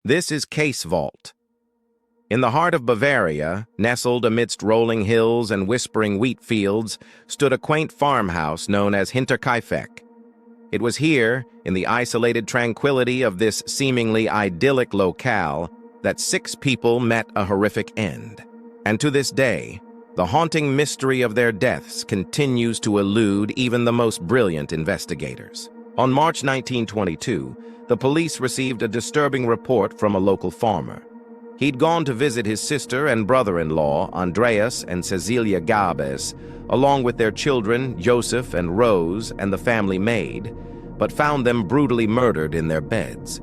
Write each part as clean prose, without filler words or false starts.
This is CaseVault. In the heart of Bavaria, nestled amidst rolling hills and whispering wheat fields, stood a quaint farmhouse known as Hinterkaifeck. It was here, in the isolated tranquility of this seemingly idyllic locale, that 6 people met a horrific end. And to this day, the haunting mystery of their deaths continues to elude even the most brilliant investigators. On March 1922, the police received a disturbing report from a local farmer. He'd gone to visit his sister and brother-in-law, Andreas and Cecilia Gabes, along with their children, Joseph and Rose, and the family maid, but found them brutally murdered in their beds.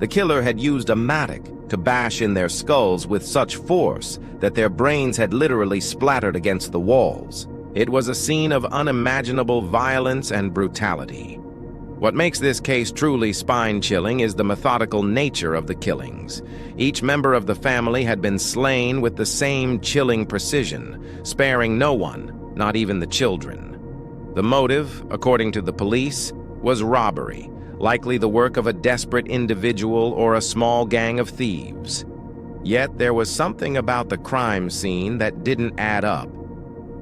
The killer had used a mattock to bash in their skulls with such force that their brains had literally splattered against the walls. It was a scene of unimaginable violence and brutality. What makes this case truly spine-chilling is the methodical nature of the killings. Each member of the family had been slain with the same chilling precision, sparing no one, not even the children. The motive, according to the police, was robbery, likely the work of a desperate individual or a small gang of thieves. Yet there was something about the crime scene that didn't add up.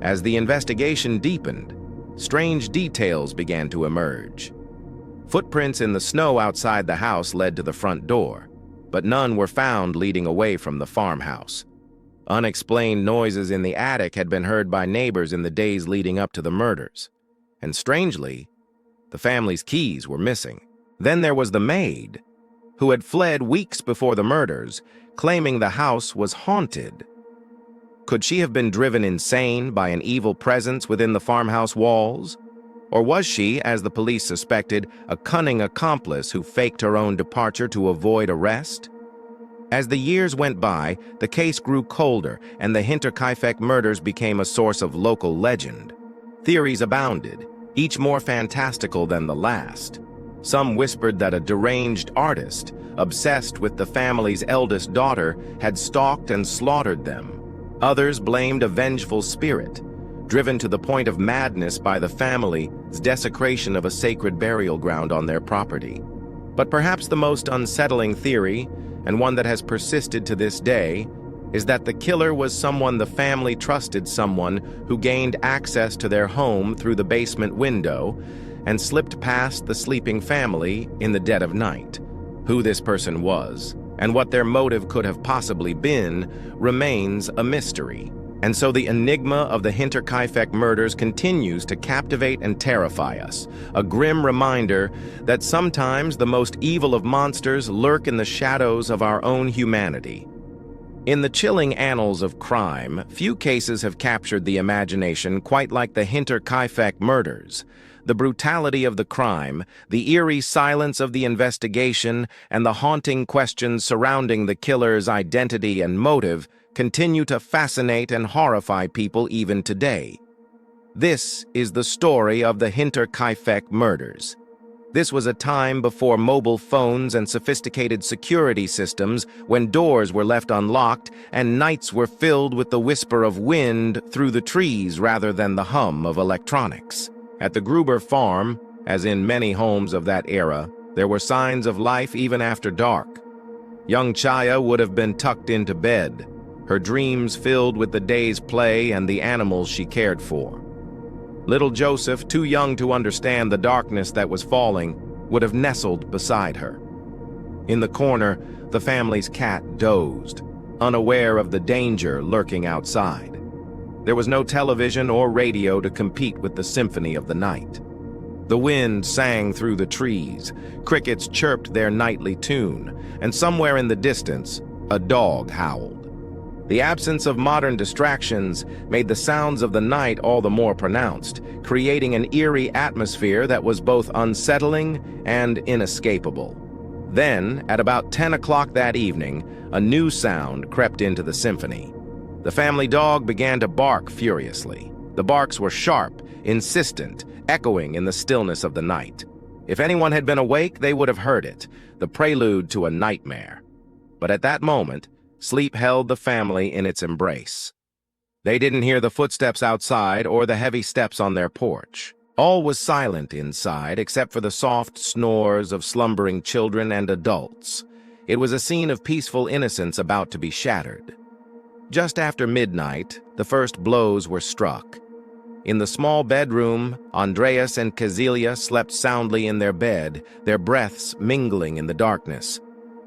As the investigation deepened, strange details began to emerge. Footprints in the snow outside the house led to the front door, but none were found leading away from the farmhouse. Unexplained noises in the attic had been heard by neighbors in the days leading up to the murders. And strangely, the family's keys were missing. Then there was the maid, who had fled weeks before the murders, claiming the house was haunted. Could she have been driven insane by an evil presence within the farmhouse walls? Or was she, as the police suspected, a cunning accomplice who faked her own departure to avoid arrest? As the years went by, the case grew colder, and the Hinterkaifeck murders became a source of local legend. Theories abounded, each more fantastical than the last. Some whispered that a deranged artist, obsessed with the family's eldest daughter, had stalked and slaughtered them. Others blamed a vengeful spirit, driven to the point of madness by the family's desecration of a sacred burial ground on their property. But perhaps the most unsettling theory, and one that has persisted to this day, is that the killer was someone the family trusted, someone who gained access to their home through the basement window and slipped past the sleeping family in the dead of night. Who this person was, and what their motive could have possibly been, remains a mystery. And so the enigma of the Hinterkaifeck murders continues to captivate and terrify us, a grim reminder that sometimes the most evil of monsters lurk in the shadows of our own humanity. In the chilling annals of crime, few cases have captured the imagination quite like the Hinterkaifeck murders. The brutality of the crime, the eerie silence of the investigation, and the haunting questions surrounding the killer's identity and motive continue to fascinate and horrify people even today. This is the story of the Hinterkaifeck murders. This was a time before mobile phones and sophisticated security systems, when doors were left unlocked and nights were filled with the whisper of wind through the trees rather than the hum of electronics. At the Gruber farm, as in many homes of that era, there were signs of life even after dark. Young Chaya would have been tucked into bed, her dreams filled with the day's play and the animals she cared for. Little Joseph, too young to understand the darkness that was falling, would have nestled beside her. In the corner, the family's cat dozed, unaware of the danger lurking outside. There was no television or radio to compete with the symphony of the night. The wind sang through the trees, crickets chirped their nightly tune, and somewhere in the distance, a dog howled. The absence of modern distractions made the sounds of the night all the more pronounced, creating an eerie atmosphere that was both unsettling and inescapable. Then, at about 10 o'clock that evening, a new sound crept into the symphony. The family dog began to bark furiously. The barks were sharp, insistent, echoing in the stillness of the night. If anyone had been awake, they would have heard it, the prelude to a nightmare. But at that moment, sleep held the family in its embrace. They didn't hear the footsteps outside or the heavy steps on their porch. All was silent inside except for the soft snores of slumbering children and adults. It was a scene of peaceful innocence about to be shattered. Just after midnight, the first blows were struck. In the small bedroom, Andreas and Cecilia slept soundly in their bed, their breaths mingling in the darkness.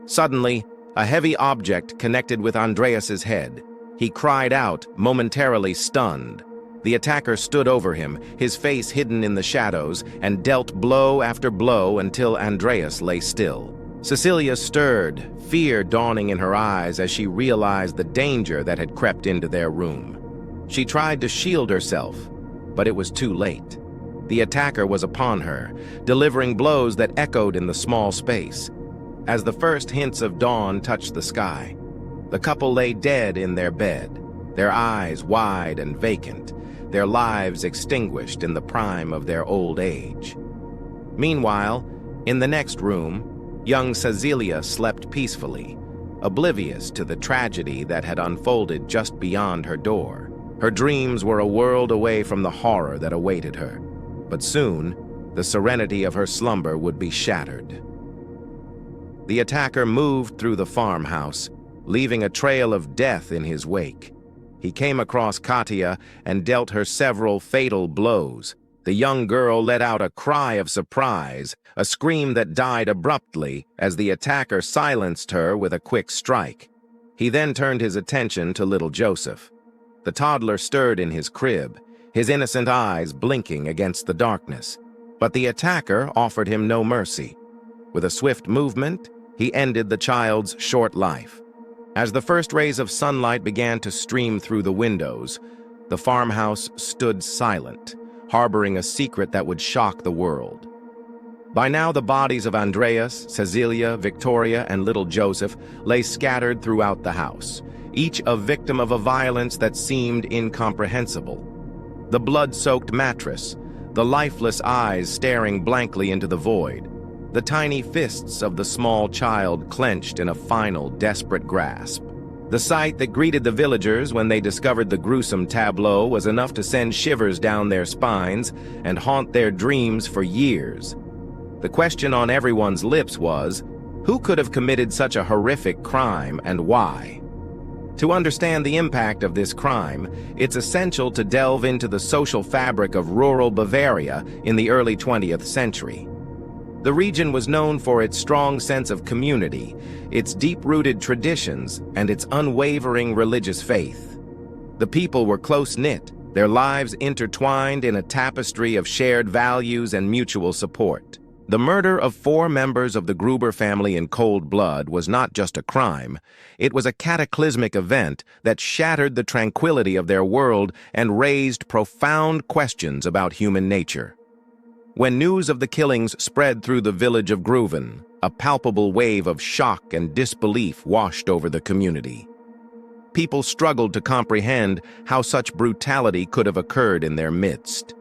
Suddenly, a heavy object connected with Andreas's head. He cried out, momentarily stunned. The attacker stood over him, his face hidden in the shadows, and dealt blow after blow until Andreas lay still. Cecilia stirred, fear dawning in her eyes as she realized the danger that had crept into their room. She tried to shield herself, but it was too late. The attacker was upon her, delivering blows that echoed in the small space. As the first hints of dawn touched the sky, the couple lay dead in their bed, their eyes wide and vacant, their lives extinguished in the prime of their old age. Meanwhile, in the next room, young Cecilia slept peacefully, oblivious to the tragedy that had unfolded just beyond her door. Her dreams were a world away from the horror that awaited her, but soon, the serenity of her slumber would be shattered. The attacker moved through the farmhouse, leaving a trail of death in his wake. He came across Katia and dealt her several fatal blows. The young girl let out a cry of surprise, a scream that died abruptly as the attacker silenced her with a quick strike. He then turned his attention to little Joseph. The toddler stirred in his crib, his innocent eyes blinking against the darkness. But the attacker offered him no mercy. With a swift movement, he ended the child's short life. As the first rays of sunlight began to stream through the windows, the farmhouse stood silent, harboring a secret that would shock the world. By now, the bodies of Andreas, Cecilia, Victoria, and little Joseph lay scattered throughout the house, each a victim of a violence that seemed incomprehensible. The blood-soaked mattress, the lifeless eyes staring blankly into the void, the tiny fists of the small child clenched in a final, desperate grasp. The sight that greeted the villagers when they discovered the gruesome tableau was enough to send shivers down their spines and haunt their dreams for years. The question on everyone's lips was, who could have committed such a horrific crime and why? To understand the impact of this crime, it's essential to delve into the social fabric of rural Bavaria in the early 20th century. The region was known for its strong sense of community, its deep-rooted traditions, and its unwavering religious faith. The people were close-knit, their lives intertwined in a tapestry of shared values and mutual support. The murder of 4 members of the Gruber family in cold blood was not just a crime, it was a cataclysmic event that shattered the tranquility of their world and raised profound questions about human nature. When news of the killings spread through the village of Gruben, a palpable wave of shock and disbelief washed over the community. People struggled to comprehend how such brutality could have occurred in their midst.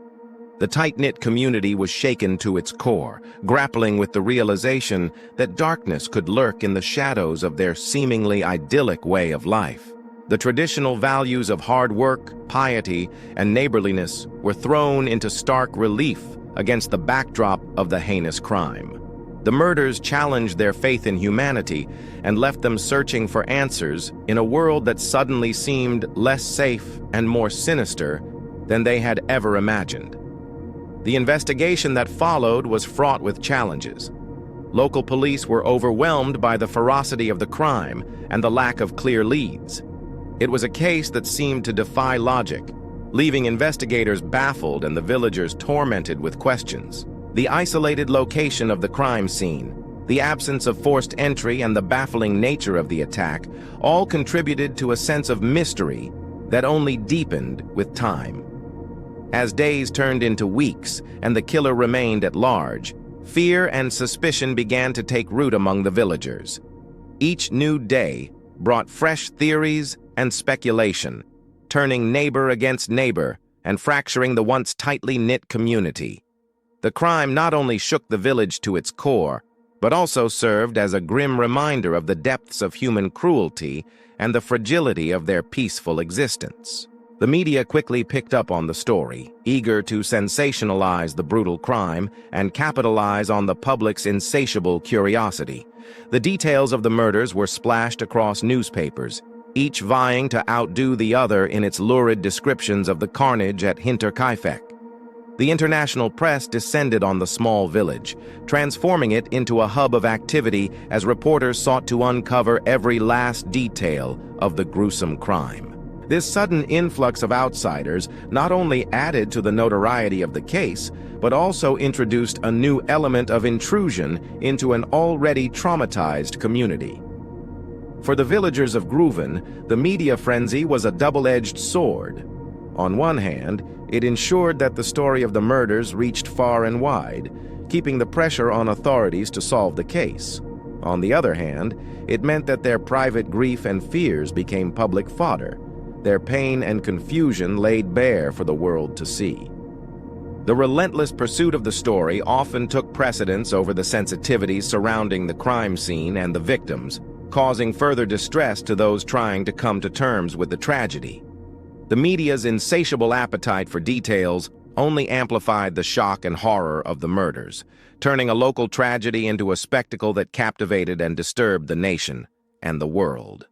The tight-knit community was shaken to its core, grappling with the realization that darkness could lurk in the shadows of their seemingly idyllic way of life. The traditional values of hard work, piety, and neighborliness were thrown into stark relief against the backdrop of the heinous crime. The murders challenged their faith in humanity and left them searching for answers in a world that suddenly seemed less safe and more sinister than they had ever imagined. The investigation that followed was fraught with challenges. Local police were overwhelmed by the ferocity of the crime and the lack of clear leads. It was a case that seemed to defy logic, leaving investigators baffled and the villagers tormented with questions. The isolated location of the crime scene, the absence of forced entry, and the baffling nature of the attack all contributed to a sense of mystery that only deepened with time. As days turned into weeks and the killer remained at large, fear and suspicion began to take root among the villagers. Each new day brought fresh theories and speculation, turning neighbor against neighbor and fracturing the once tightly knit community. The crime not only shook the village to its core, but also served as a grim reminder of the depths of human cruelty and the fragility of their peaceful existence. The media quickly picked up on the story, eager to sensationalize the brutal crime and capitalize on the public's insatiable curiosity. The details of the murders were splashed across newspapers, each vying to outdo the other in its lurid descriptions of the carnage at Hinterkaifeck. The international press descended on the small village, transforming it into a hub of activity as reporters sought to uncover every last detail of the gruesome crime. This sudden influx of outsiders not only added to the notoriety of the case, but also introduced a new element of intrusion into an already traumatized community. For the villagers of Gruber, the media frenzy was a double-edged sword. On one hand, it ensured that the story of the murders reached far and wide, keeping the pressure on authorities to solve the case. On the other hand, it meant that their private grief and fears became public fodder, their pain and confusion laid bare for the world to see. The relentless pursuit of the story often took precedence over the sensitivities surrounding the crime scene and the victims, causing further distress to those trying to come to terms with the tragedy. The media's insatiable appetite for details only amplified the shock and horror of the murders, turning a local tragedy into a spectacle that captivated and disturbed the nation and the world.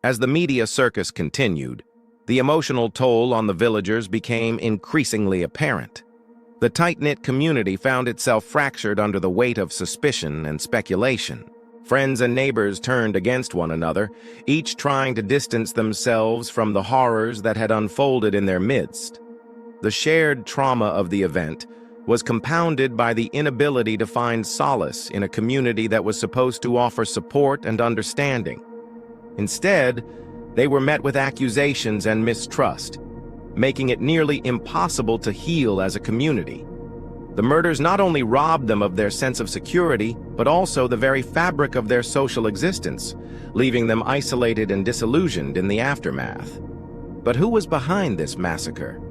As the media circus continued, the emotional toll on the villagers became increasingly apparent. The tight-knit community found itself fractured under the weight of suspicion and speculation. Friends and neighbors turned against one another, each trying to distance themselves from the horrors that had unfolded in their midst. The shared trauma of the event was compounded by the inability to find solace in a community that was supposed to offer support and understanding. Instead, they were met with accusations and mistrust, making it nearly impossible to heal as a community. The murders not only robbed them of their sense of security, but also the very fabric of their social existence, leaving them isolated and disillusioned in the aftermath. But who was behind this massacre?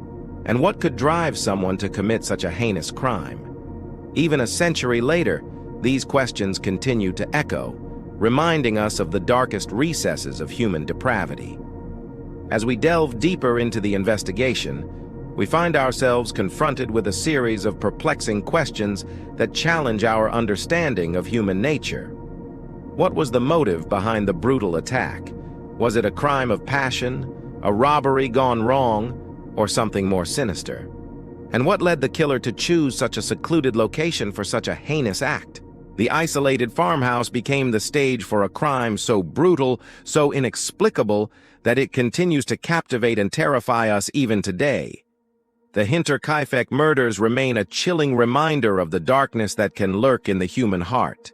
And what could drive someone to commit such a heinous crime? Even a century later, these questions continue to echo, reminding us of the darkest recesses of human depravity. As we delve deeper into the investigation, we find ourselves confronted with a series of perplexing questions that challenge our understanding of human nature. What was the motive behind the brutal attack? Was it a crime of passion, a robbery gone wrong, or something more sinister? And what led the killer to choose such a secluded location for such a heinous act? The isolated farmhouse became the stage for a crime so brutal, so inexplicable, that it continues to captivate and terrify us even today. The Hinterkaifeck murders remain a chilling reminder of the darkness that can lurk in the human heart.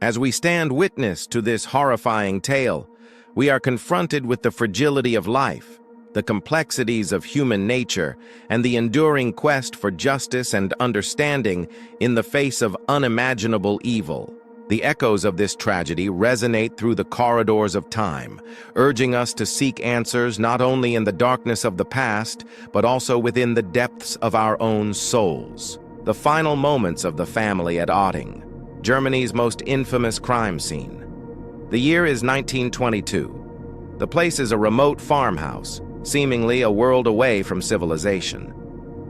As we stand witness to this horrifying tale, we are confronted with the fragility of life, the complexities of human nature, and the enduring quest for justice and understanding in the face of unimaginable evil. The echoes of this tragedy resonate through the corridors of time, urging us to seek answers not only in the darkness of the past, but also within the depths of our own souls. The final moments of the family at Otting, Germany's most infamous crime scene. The year is 1922. The place is a remote farmhouse, seemingly a world away from civilization.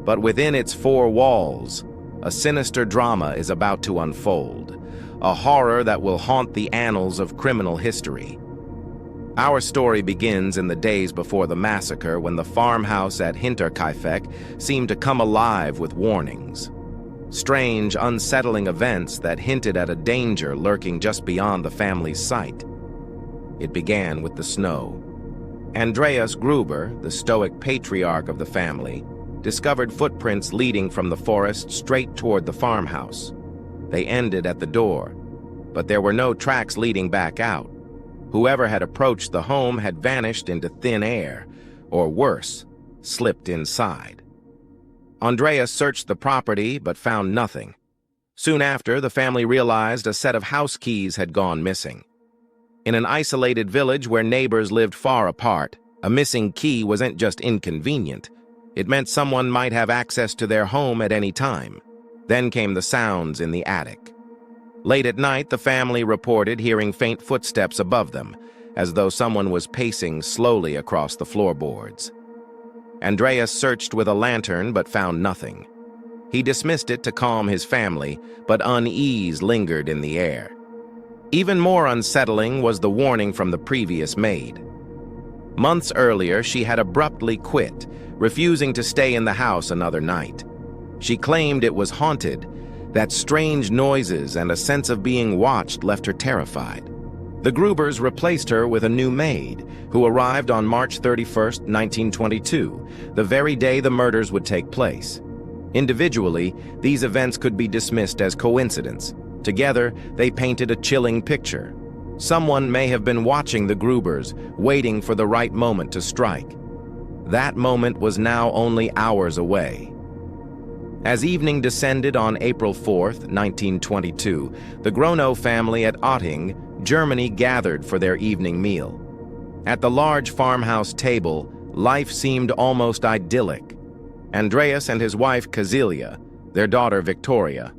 But within its four walls, a sinister drama is about to unfold, a horror that will haunt the annals of criminal history. Our story begins in the days before the massacre, when the farmhouse at Hinterkaifeck seemed to come alive with warnings. Strange, unsettling events that hinted at a danger lurking just beyond the family's sight. It began with the snow. Andreas Gruber, the stoic patriarch of the family, discovered footprints leading from the forest straight toward the farmhouse. They ended at the door, but there were no tracks leading back out. Whoever had approached the home had vanished into thin air, or worse, slipped inside. Andreas searched the property but found nothing. Soon after, the family realized a set of house keys had gone missing. In an isolated village where neighbors lived far apart, a missing key wasn't just inconvenient. It meant someone might have access to their home at any time. Then came the sounds in the attic. Late at night, the family reported hearing faint footsteps above them, as though someone was pacing slowly across the floorboards. Andreas searched with a lantern but found nothing. He dismissed it to calm his family, but unease lingered in the air. Even more unsettling was the warning from the previous maid. Months earlier, she had abruptly quit, refusing to stay in the house another night. She claimed it was haunted, that strange noises and a sense of being watched left her terrified. The Grubers replaced her with a new maid, who arrived on March 31st, 1922, the very day the murders would take place. Individually, these events could be dismissed as coincidence. Together, they painted a chilling picture. Someone may have been watching the Grubers, waiting for the right moment to strike. That moment was now only hours away. As evening descended on April 4th, 1922, the Gronow family at Otting, Germany gathered for their evening meal. At the large farmhouse table, life seemed almost idyllic. Andreas and his wife Cecilia, their daughter Victoria,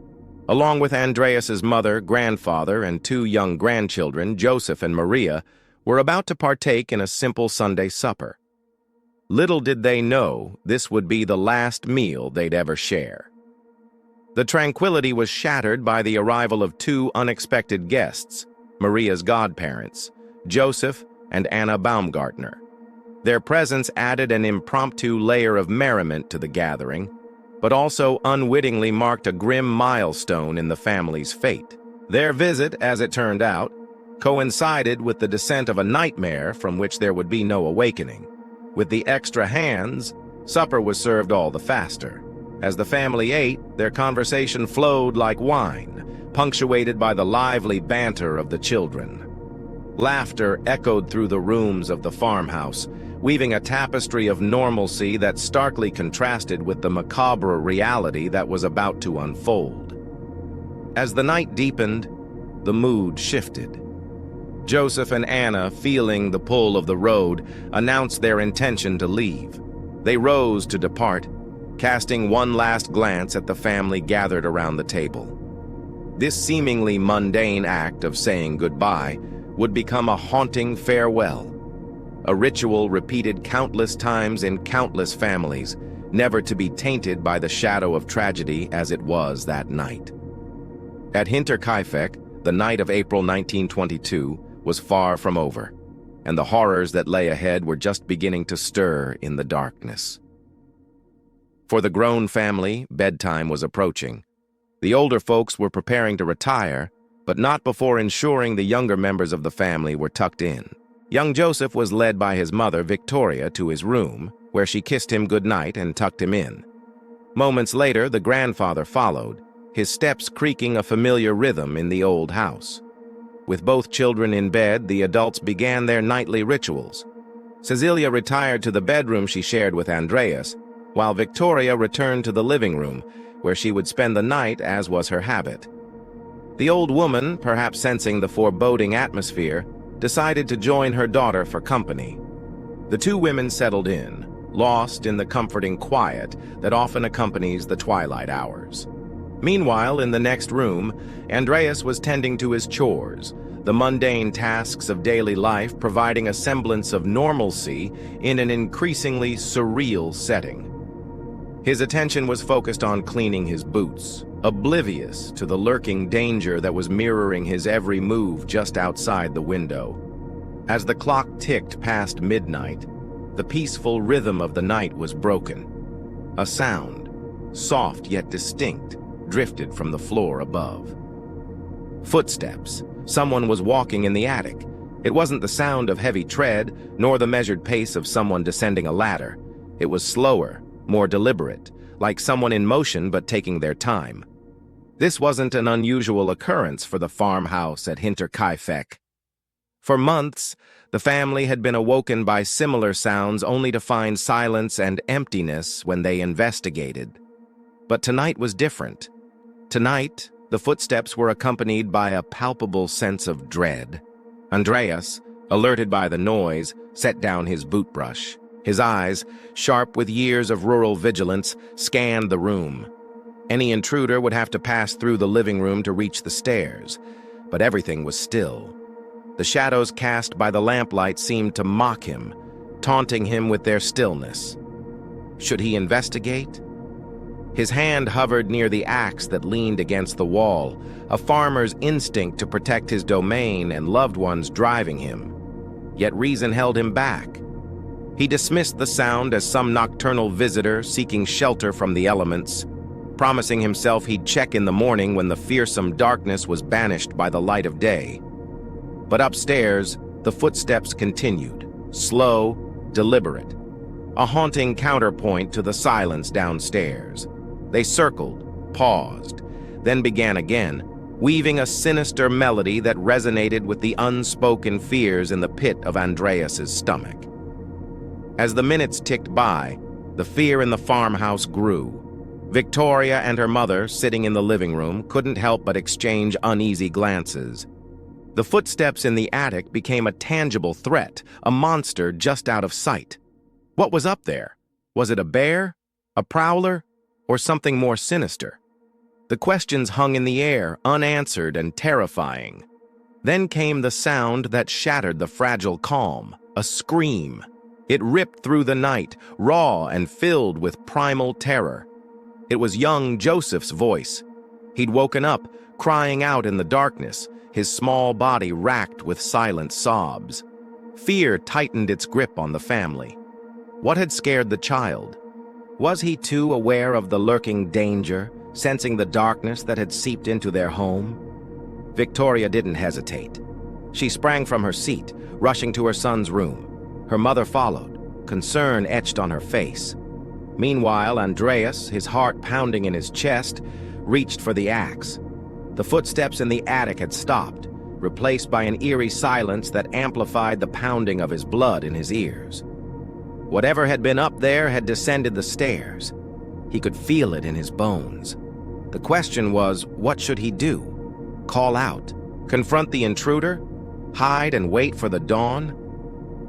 along with Andreas's mother, grandfather, and two young grandchildren, Joseph and Maria, were about to partake in a simple Sunday supper. Little did they know this would be the last meal they'd ever share. The tranquility was shattered by the arrival of two unexpected guests, Maria's godparents, Joseph and Anna Baumgartner. Their presence added an impromptu layer of merriment to the gathering, but also unwittingly marked a grim milestone in the family's fate. Their visit, as it turned out, coincided with the descent of a nightmare from which there would be no awakening. With the extra hands, supper was served all the faster. As the family ate, their conversation flowed like wine, punctuated by the lively banter of the children. Laughter echoed through the rooms of the farmhouse, weaving a tapestry of normalcy that starkly contrasted with the macabre reality that was about to unfold. As the night deepened, the mood shifted. Joseph and Anna, feeling the pull of the road, announced their intention to leave. They rose to depart, casting one last glance at the family gathered around the table. This seemingly mundane act of saying goodbye would become a haunting farewell, a ritual repeated countless times in countless families, never to be tainted by the shadow of tragedy as it was that night. At Hinterkaifeck, the night of April 1922 was far from over, and the horrors that lay ahead were just beginning to stir in the darkness. For the grown family, bedtime was approaching. The older folks were preparing to retire, but not before ensuring the younger members of the family were tucked in. Young Joseph was led by his mother, Victoria, to his room, where she kissed him goodnight and tucked him in. Moments later, the grandfather followed, his steps creaking a familiar rhythm in the old house. With both children in bed, the adults began their nightly rituals. Cecilia retired to the bedroom she shared with Andreas, while Victoria returned to the living room, where she would spend the night as was her habit. The old woman, perhaps sensing the foreboding atmosphere, decided to join her daughter for company. The two women settled in, lost in the comforting quiet that often accompanies the twilight hours. Meanwhile, in the next room, Andreas was tending to his chores, the mundane tasks of daily life providing a semblance of normalcy in an increasingly surreal setting. His attention was focused on cleaning his boots, oblivious to the lurking danger that was mirroring his every move just outside the window. As the clock ticked past midnight, the peaceful rhythm of the night was broken. A sound, soft yet distinct, drifted from the floor above. Footsteps. Someone was walking in the attic. It wasn't the sound of heavy tread, nor the measured pace of someone descending a ladder. It was slower, more deliberate, like someone in motion but taking their time. This wasn't an unusual occurrence for the farmhouse at Hinterkaifeck. For months, the family had been awoken by similar sounds only to find silence and emptiness when they investigated. But tonight was different. Tonight, the footsteps were accompanied by a palpable sense of dread. Andreas, alerted by the noise, set down his boot brush. His eyes, sharp with years of rural vigilance, scanned the room. Any intruder would have to pass through the living room to reach the stairs, but everything was still. The shadows cast by the lamplight seemed to mock him, taunting him with their stillness. Should he investigate? His hand hovered near the axe that leaned against the wall, a farmer's instinct to protect his domain and loved ones driving him. Yet reason held him back. He dismissed the sound as some nocturnal visitor seeking shelter from the elements, promising himself he'd check in the morning when the fearsome darkness was banished by the light of day. But upstairs, the footsteps continued, slow, deliberate, a haunting counterpoint to the silence downstairs. They circled, paused, then began again, weaving a sinister melody that resonated with the unspoken fears in the pit of Andreas's stomach. As the minutes ticked by, the fear in the farmhouse grew. Victoria and her mother, sitting in the living room, couldn't help but exchange uneasy glances. The footsteps in the attic became a tangible threat, a monster just out of sight. What was up there? Was it a bear, a prowler, or something more sinister? The questions hung in the air, unanswered and terrifying. Then came the sound that shattered the fragile calm, a scream. It ripped through the night, raw and filled with primal terror. It was young Joseph's voice. He'd woken up, crying out in the darkness, his small body racked with silent sobs. Fear tightened its grip on the family. What had scared the child? Was he too aware of the lurking danger, sensing the darkness that had seeped into their home? Victoria didn't hesitate. She sprang from her seat, rushing to her son's room. Her mother followed, concern etched on her face. Meanwhile, Andreas, his heart pounding in his chest, reached for the axe. The footsteps in the attic had stopped, replaced by an eerie silence that amplified the pounding of his blood in his ears. Whatever had been up there had descended the stairs. He could feel it in his bones. The question was, what should he do? Call out? Confront the intruder? Hide and wait for the dawn?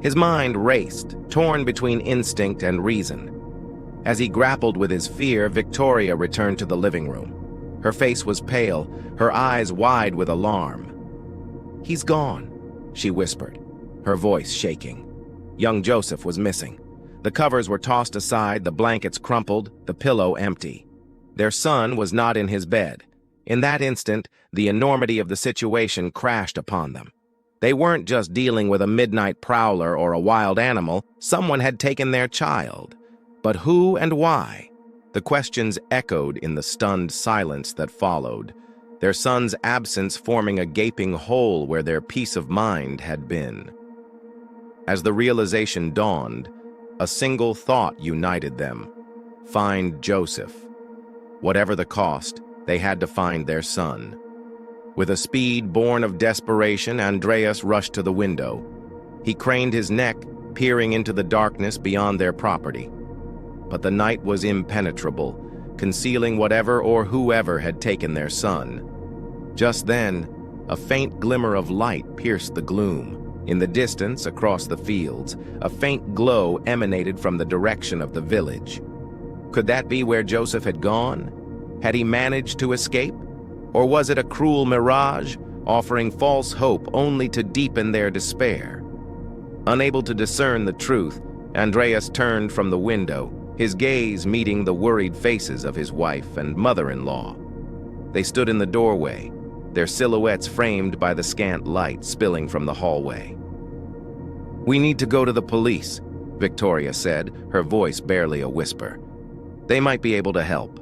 His mind raced, torn between instinct and reason. As he grappled with his fear, Victoria returned to the living room. Her face was pale, her eyes wide with alarm. "He's gone," she whispered, her voice shaking. Young Joseph was missing. The covers were tossed aside, the blankets crumpled, the pillow empty. Their son was not in his bed. In that instant, the enormity of the situation crashed upon them. They weren't just dealing with a midnight prowler or a wild animal. Someone had taken their child. But who and why? The questions echoed in the stunned silence that followed, their son's absence forming a gaping hole where their peace of mind had been. As the realization dawned, a single thought united them: find Joseph. Whatever the cost, they had to find their son. With a speed born of desperation, Andreas rushed to the window. He craned his neck, peering into the darkness beyond their property. But the night was impenetrable, concealing whatever or whoever had taken their son. Just then, a faint glimmer of light pierced the gloom. In the distance, across the fields, a faint glow emanated from the direction of the village. Could that be where Joseph had gone? Had he managed to escape? Or was it a cruel mirage, offering false hope only to deepen their despair? Unable to discern the truth, Andreas turned from the window, his gaze meeting the worried faces of his wife and mother-in-law. They stood in the doorway, their silhouettes framed by the scant light spilling from the hallway. "We need to go to the police," Victoria said, her voice barely a whisper. "They might be able to help."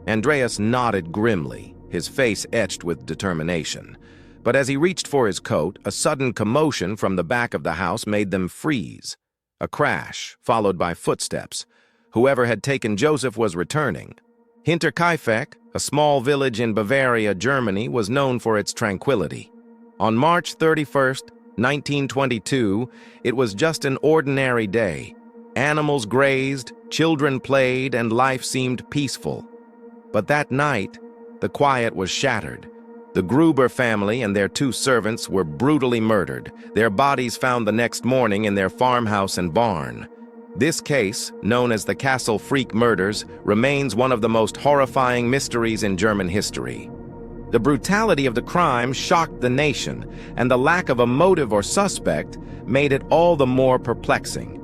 Andreas nodded grimly, his face etched with determination. But as he reached for his coat, a sudden commotion from the back of the house made them freeze. A crash, followed by footsteps. Whoever had taken Joseph was returning. Hinterkaifeck, a small village in Bavaria, Germany, was known for its tranquility. On March 31st, 1922, it was just an ordinary day. Animals grazed, children played, and life seemed peaceful. But that night, the quiet was shattered. The Gruber family and their 2 servants were brutally murdered, their bodies found the next morning in their farmhouse and barn. This case, known as the CaseVault Murders, remains one of the most horrifying mysteries in German history. The brutality of the crime shocked the nation, and the lack of a motive or suspect made it all the more perplexing.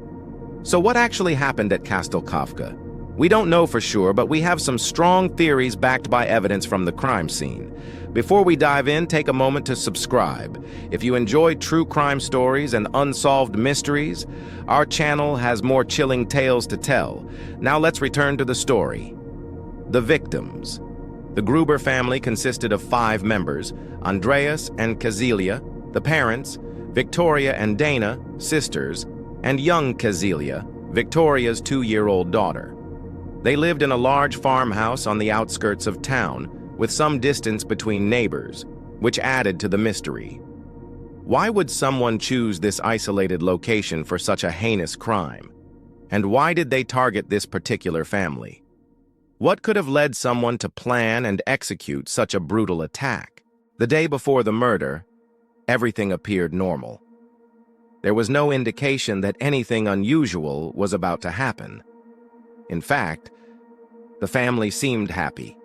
So what actually happened at Hinterkaifeck? We don't know for sure, but we have some strong theories backed by evidence from the crime scene. Before we dive in, take a moment to subscribe. If you enjoy true crime stories and unsolved mysteries, our channel has more chilling tales to tell. Now let's return to the story. The victims. The Gruber family consisted of 5 members: Andreas and Cecilia, the parents, Victoria and Dana, sisters, and young Cecilia, Victoria's 2-year-old daughter. They lived in a large farmhouse on the outskirts of town, with some distance between neighbors, which added to the mystery. Why would someone choose this isolated location for such a heinous crime? And why did they target this particular family? What could have led someone to plan and execute such a brutal attack? The day before the murder, everything appeared normal. There was no indication that anything unusual was about to happen. In fact, the family seemed happy.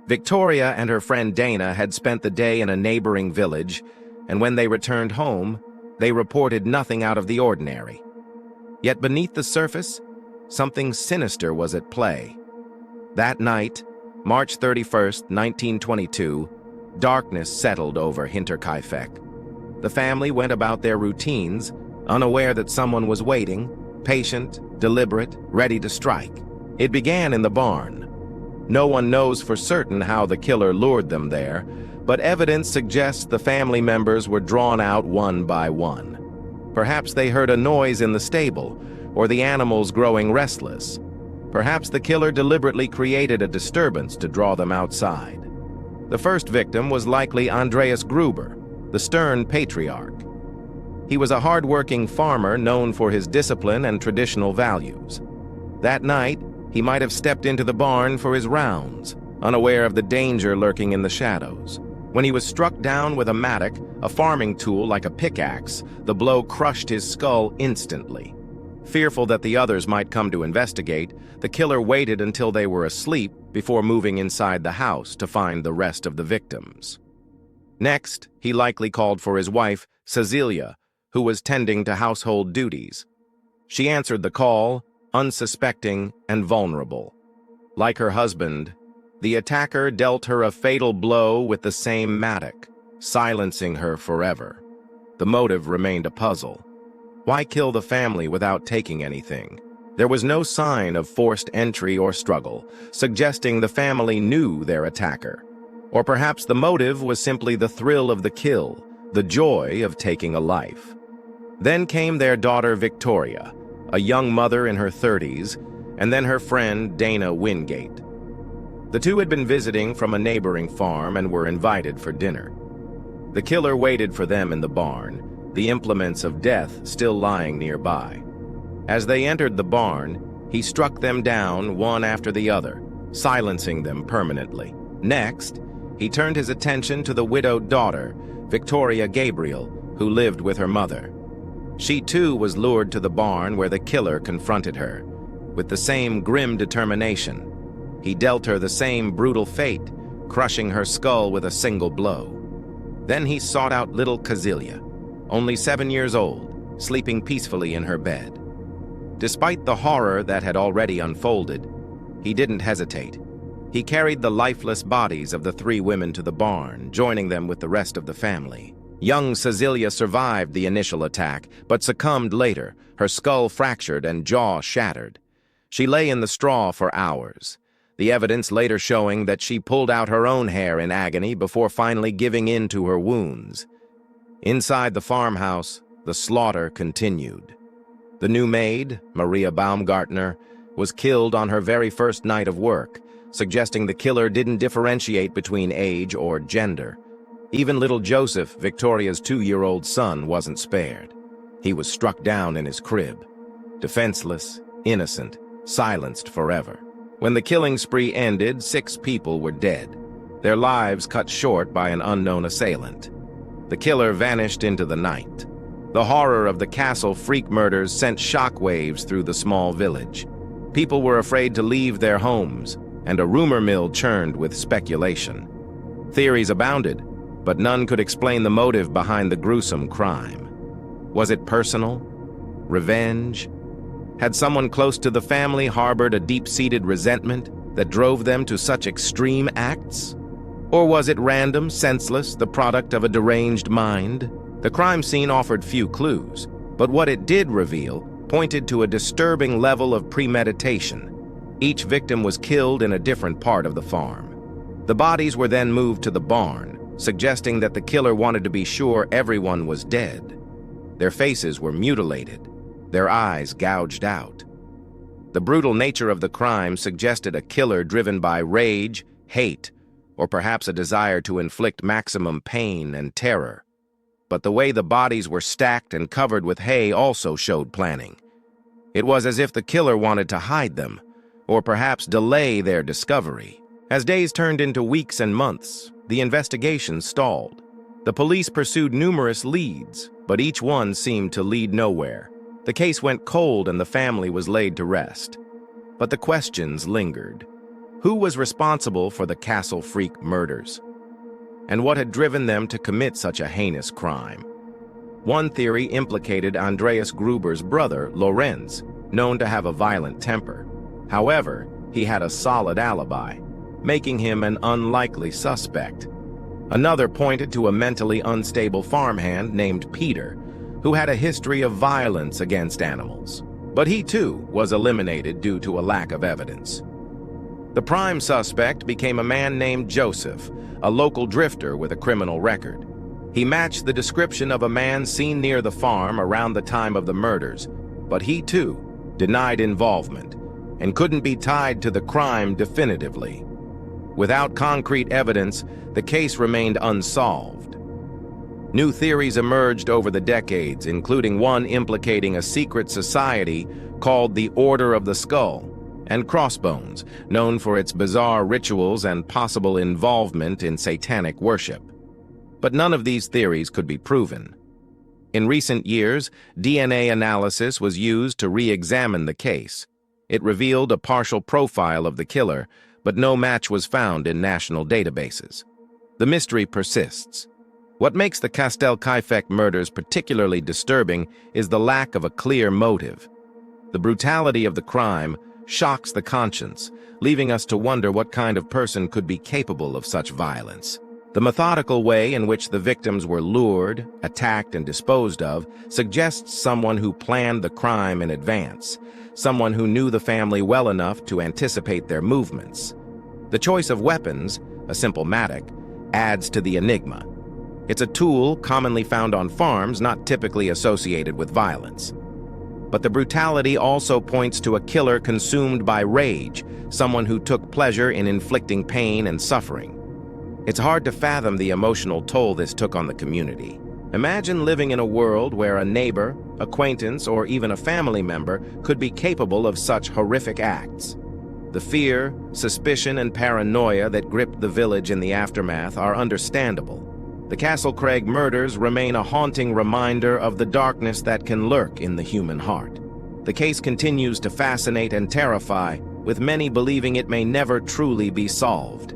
Victoria and her friend Dana had spent the day in a neighboring village, and when they returned home, they reported nothing out of the ordinary. Yet beneath the surface, something sinister was at play. That night, March 31st, 1922, darkness settled over Hinterkaifeck. The family went about their routines, unaware that someone was waiting, patient, deliberate, ready to strike. It began in the barn. No one knows for certain how the killer lured them there, but evidence suggests the family members were drawn out one by one. Perhaps they heard a noise in the stable, or the animals growing restless. Perhaps the killer deliberately created a disturbance to draw them outside. The first victim was likely Andreas Gruber, the stern patriarch. He was a hard-working farmer known for his discipline and traditional values. That night, he might have stepped into the barn for his rounds, unaware of the danger lurking in the shadows. When he was struck down with a mattock, a farming tool like a pickaxe, the blow crushed his skull instantly. Fearful that the others might come to investigate, the killer waited until they were asleep before moving inside the house to find the rest of the victims. Next, he likely called for his wife, Cecilia, who was tending to household duties. She answered the call, unsuspecting and vulnerable. Like her husband, the attacker dealt her a fatal blow with the same mattock, silencing her forever. The motive remained a puzzle. Why kill the family without taking anything? There was no sign of forced entry or struggle, suggesting the family knew their attacker. Or perhaps the motive was simply the thrill of the kill, the joy of taking a life. Then came their daughter Victoria, a young mother in her 30s, and then her friend Dana Wingate. The two had been visiting from a neighboring farm and were invited for dinner. The killer waited for them in the barn, the implements of death still lying nearby. As they entered the barn, he struck them down one after the other, silencing them permanently. Next, he turned his attention to the widowed daughter, Victoria Gabriel, who lived with her mother. She too was lured to the barn where the killer confronted her. With the same grim determination, he dealt her the same brutal fate, crushing her skull with a single blow. Then he sought out little Cecilia, only 7 years old, sleeping peacefully in her bed. Despite the horror that had already unfolded, he didn't hesitate. He carried the lifeless bodies of the 3 women to the barn, joining them with the rest of the family. Young Cecilia survived the initial attack, but succumbed later, her skull fractured and jaw shattered. She lay in the straw for hours, the evidence later showing that she pulled out her own hair in agony before finally giving in to her wounds. Inside the farmhouse, the slaughter continued. The new maid, Maria Baumgartner, was killed on her very first night of work, suggesting the killer didn't differentiate between age or gender. Even little Joseph, Victoria's 2-year-old son, wasn't spared. He was struck down in his crib, defenseless, innocent, silenced forever. When the killing spree ended, 6 people were dead, their lives cut short by an unknown assailant. The killer vanished into the night. The horror of the Castle Freak murders sent shockwaves through the small village. People were afraid to leave their homes, and a rumor mill churned with speculation. Theories abounded, but none could explain the motive behind the gruesome crime. Was it personal? Revenge? Had someone close to the family harbored a deep-seated resentment that drove them to such extreme acts? Or was it random, senseless, the product of a deranged mind? The crime scene offered few clues, but what it did reveal pointed to a disturbing level of premeditation. Each victim was killed in a different part of the farm. The bodies were then moved to the barn, suggesting that the killer wanted to be sure everyone was dead. Their faces were mutilated, their eyes gouged out. The brutal nature of the crime suggested a killer driven by rage, hate, or perhaps a desire to inflict maximum pain and terror. But the way the bodies were stacked and covered with hay also showed planning. It was as if the killer wanted to hide them, or perhaps delay their discovery. As days turned into weeks and months, the investigation stalled. The police pursued numerous leads, but each one seemed to lead nowhere. The case went cold and the family was laid to rest. But the questions lingered. Who was responsible for the CaseVault murders? And what had driven them to commit such a heinous crime? One theory implicated Andreas Gruber's brother, Lorenz, known to have a violent temper. However, he had a solid alibi, making him an unlikely suspect. Another pointed to a mentally unstable farmhand named Peter, who had a history of violence against animals. But he too was eliminated due to a lack of evidence. The prime suspect became a man named Joseph, a local drifter with a criminal record. He matched the description of a man seen near the farm around the time of the murders, but he too denied involvement and couldn't be tied to the crime definitively. Without concrete evidence, the case remained unsolved. New theories emerged over the decades, including one implicating a secret society called the Order of the Skull, and Crossbones, known for its bizarre rituals and possible involvement in satanic worship. But none of these theories could be proven. In recent years, DNA analysis was used to re-examine the case. It revealed a partial profile of the killer, but no match was found in national databases. The mystery persists. What makes the Hinterkaifeck murders particularly disturbing is the lack of a clear motive. The brutality of the crime shocks the conscience, leaving us to wonder what kind of person could be capable of such violence. The methodical way in which the victims were lured, attacked, and disposed of suggests someone who planned the crime in advance, someone who knew the family well enough to anticipate their movements. The choice of weapons, a simple mattock, adds to the enigma. It's a tool commonly found on farms, not typically associated with violence. But the brutality also points to a killer consumed by rage, someone who took pleasure in inflicting pain and suffering. It's hard to fathom the emotional toll this took on the community. Imagine living in a world where a neighbor, acquaintance, or even a family member could be capable of such horrific acts. The fear, suspicion, and paranoia that gripped the village in the aftermath are understandable. The Hinterkaifeck murders remain a haunting reminder of the darkness that can lurk in the human heart. The case continues to fascinate and terrify, with many believing it may never truly be solved.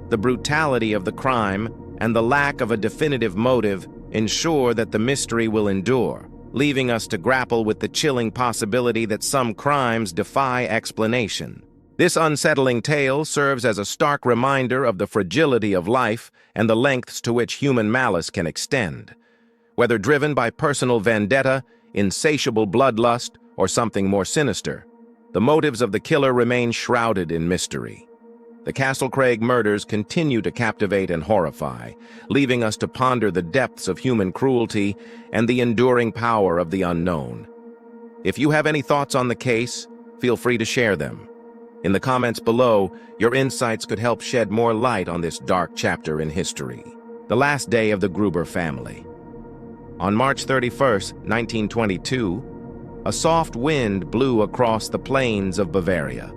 The brutality of the crime and the lack of a definitive motive ensure that the mystery will endure, leaving us to grapple with the chilling possibility that some crimes defy explanation. This unsettling tale serves as a stark reminder of the fragility of life and the lengths to which human malice can extend. Whether driven by personal vendetta, insatiable bloodlust, or something more sinister, the motives of the killer remain shrouded in mystery. The Hinterkaifeck murders continue to captivate and horrify, leaving us to ponder the depths of human cruelty and the enduring power of the unknown. If you have any thoughts on the case, feel free to share them. In the comments below, your insights could help shed more light on this dark chapter in history. The last day of the Gruber family. On March 31st, 1922, a soft wind blew across the plains of Bavaria.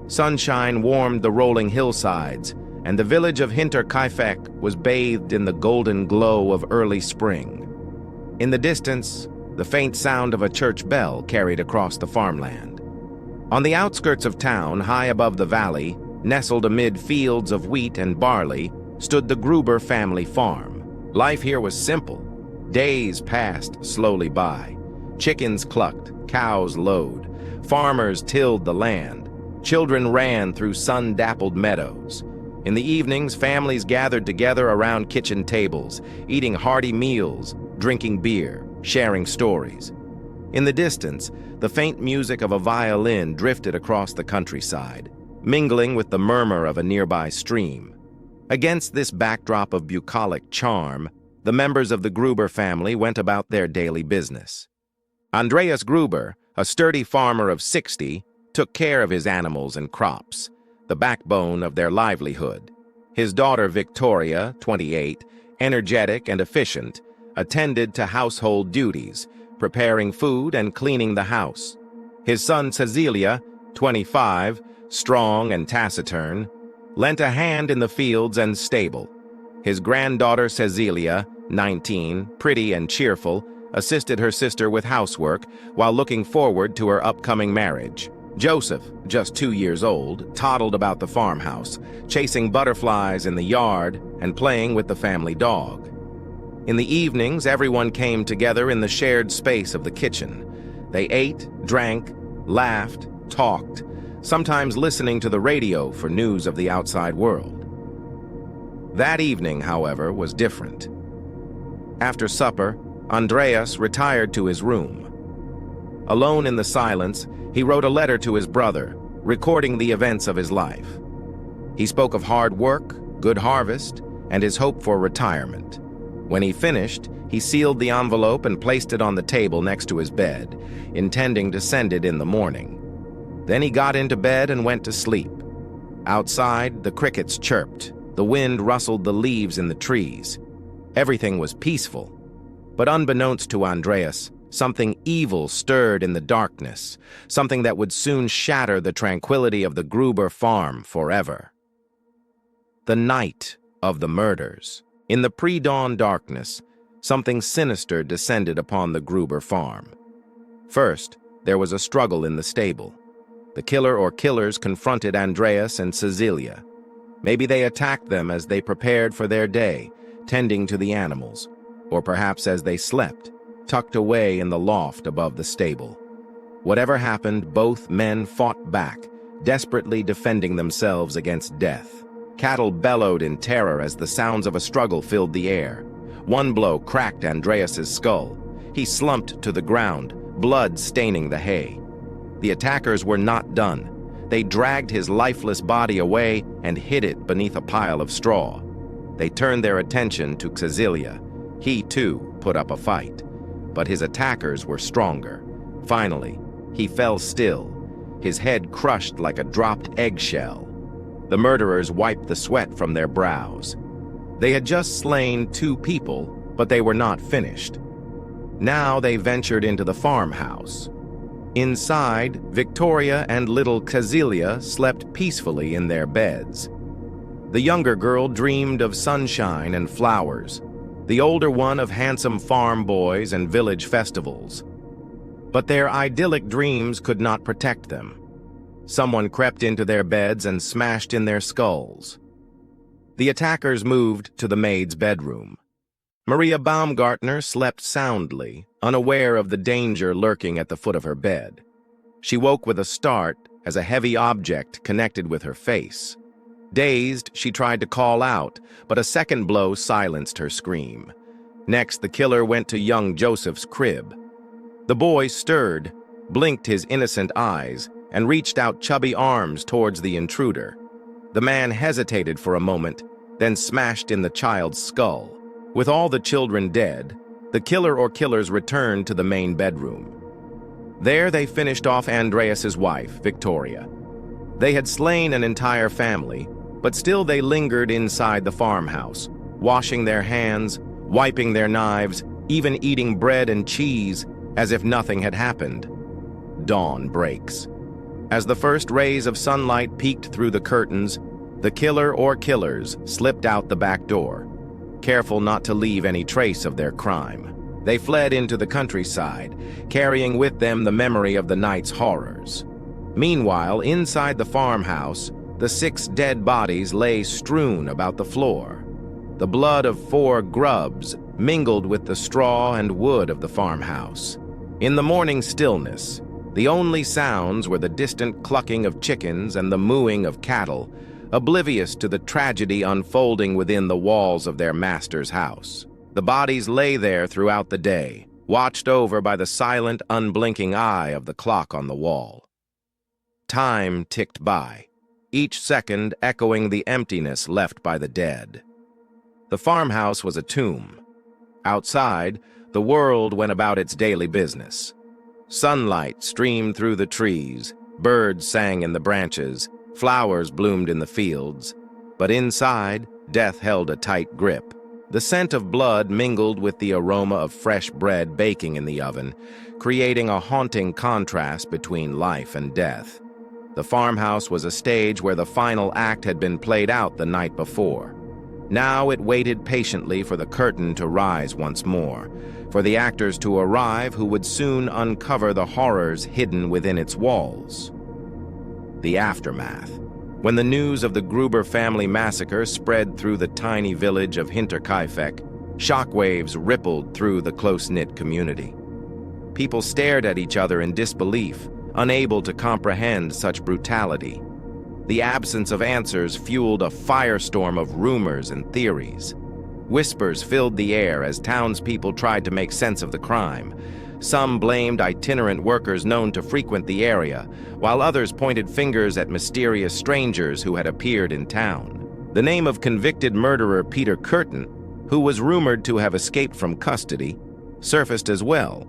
Sunshine warmed the rolling hillsides, and the village of Hinterkaifeck was bathed in the golden glow of early spring. In the distance, the faint sound of a church bell carried across the farmland. On the outskirts of town, high above the valley, nestled amid fields of wheat and barley, stood the Gruber family farm. Life here was simple. Days passed slowly by. Chickens clucked, cows lowed, Farmers tilled the land. Children ran through sun-dappled meadows. In the evenings, families gathered together around kitchen tables, eating hearty meals, drinking beer, sharing stories. In the distance, the faint music of a violin drifted across the countryside, mingling with the murmur of a nearby stream. Against this backdrop of bucolic charm, the members of the Gruber family went about their daily business. Andreas Gruber, a sturdy farmer of 60, took care of his animals and crops, the backbone of their livelihood. His daughter Victoria, 28, energetic and efficient, attended to household duties, preparing food and cleaning the house. His son Cecilia, 25, strong and taciturn, lent a hand in the fields and stable. His granddaughter Cecilia, 19, pretty and cheerful, assisted her sister with housework while looking forward to her upcoming marriage. Joseph, just 2 years old, toddled about the farmhouse, chasing butterflies in the yard and playing with the family dog. In the evenings, everyone came together in the shared space of the kitchen. They ate, drank, laughed, talked, sometimes listening to the radio for news of the outside world. That evening, however, was different. After supper, Andreas retired to his room. Alone in the silence, he wrote a letter to his brother, recording the events of his life. He spoke of hard work, good harvest, and his hope for retirement. When he finished, he sealed the envelope and placed it on the table next to his bed, intending to send it in the morning. Then he got into bed and went to sleep. Outside, the crickets chirped. The wind rustled the leaves in the trees. Everything was peaceful. But unbeknownst to Andreas, something evil stirred in the darkness, something that would soon shatter the tranquility of the Gruber farm forever. The night of the murders. In the pre-dawn darkness, something sinister descended upon the Gruber farm. First, there was a struggle in the stable. The killer or killers confronted Andreas and Cecilia. Maybe they attacked them as they prepared for their day, tending to the animals, or perhaps as they slept, tucked away in the loft above the stable. Whatever happened, both men fought back, desperately defending themselves against death. Cattle bellowed in terror as the sounds of a struggle filled the air. One blow cracked Andreas's skull. He slumped to the ground, blood staining the hay. The attackers were not done. They dragged his lifeless body away and hid it beneath a pile of straw. They turned their attention to Cecilia. He, too, put up a fight. But his attackers were stronger. Finally, he fell still, his head crushed like a dropped eggshell. The murderers wiped the sweat from their brows. They had just slain 2 people, but they were not finished. Now they ventured into the farmhouse. Inside, Victoria and little Cecilia slept peacefully in their beds. The younger girl dreamed of sunshine and flowers, the older one of handsome farm boys and village festivals. But their idyllic dreams could not protect them. Someone crept into their beds and smashed in their skulls. The attackers moved to the maid's bedroom. Maria Baumgartner slept soundly, unaware of the danger lurking at the foot of her bed. She woke with a start as a heavy object connected with her face. Dazed, she tried to call out, but a second blow silenced her scream. Next, the killer went to young Joseph's crib. The boy stirred, blinked his innocent eyes, and reached out chubby arms towards the intruder. The man hesitated for a moment, then smashed in the child's skull. With all the children dead, the killer or killers returned to the main bedroom. There they finished off Andreas's wife, Victoria. They had slain an entire family, but still they lingered inside the farmhouse, washing their hands, wiping their knives, even eating bread and cheese as if nothing had happened. Dawn breaks. As the first rays of sunlight peeked through the curtains, the killer or killers slipped out the back door, careful not to leave any trace of their crime. They fled into the countryside, carrying with them the memory of the night's horrors. Meanwhile, inside the farmhouse, the 6 dead bodies lay strewn about the floor. The blood of 4 grubs mingled with the straw and wood of the farmhouse. In the morning stillness, The only sounds were the distant clucking of chickens and the mooing of cattle, oblivious to the tragedy unfolding within the walls of their master's house. The bodies lay there throughout the day, watched over by the silent, unblinking eye of the clock on the wall. Time ticked by, each second echoing the emptiness left by the dead. The farmhouse was a tomb. Outside, the world went about its daily business. Sunlight streamed through the trees, birds sang in the branches, flowers bloomed in the fields. But inside, death held a tight grip. The scent of blood mingled with the aroma of fresh bread baking in the oven, creating a haunting contrast between life and death. The farmhouse was a stage where the final act had been played out the night before. Now it waited patiently for the curtain to rise once more, for the actors to arrive who would soon uncover the horrors hidden within its walls. The aftermath. When the news of the Gruber family massacre spread through the tiny village of Hinterkaifeck, shockwaves rippled through the close-knit community. People stared at each other in disbelief, unable to comprehend such brutality. The absence of answers fueled a firestorm of rumors and theories. Whispers filled the air as townspeople tried to make sense of the crime. Some blamed itinerant workers known to frequent the area, while others pointed fingers at mysterious strangers who had appeared in town. The name of convicted murderer Peter Curtin, who was rumored to have escaped from custody, surfaced as well.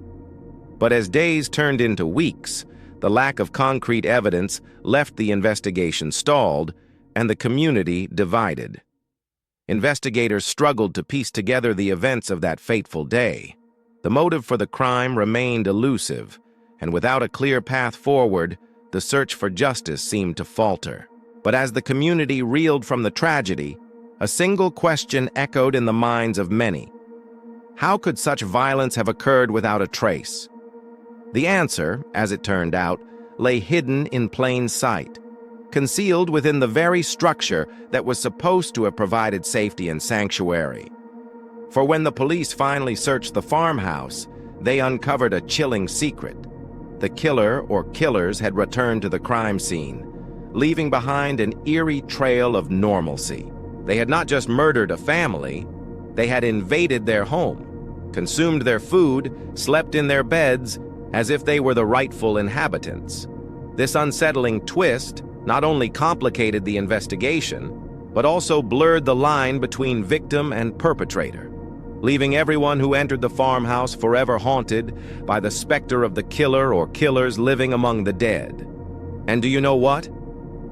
But as days turned into weeks, the lack of concrete evidence left the investigation stalled and the community divided. Investigators struggled to piece together the events of that fateful day. The motive for the crime remained elusive, and without a clear path forward, the search for justice seemed to falter. But as the community reeled from the tragedy, a single question echoed in the minds of many. How could such violence have occurred without a trace? The answer, as it turned out, lay hidden in plain sight, concealed within the very structure that was supposed to have provided safety and sanctuary. For when the police finally searched the farmhouse, they uncovered a chilling secret. The killer or killers had returned to the crime scene, leaving behind an eerie trail of normalcy. They had not just murdered a family, they had invaded their home, consumed their food, slept in their beds, as if they were the rightful inhabitants. This unsettling twist not only complicated the investigation, but also blurred the line between victim and perpetrator, leaving everyone who entered the farmhouse forever haunted by the specter of the killer or killers living among the dead. And do you know what?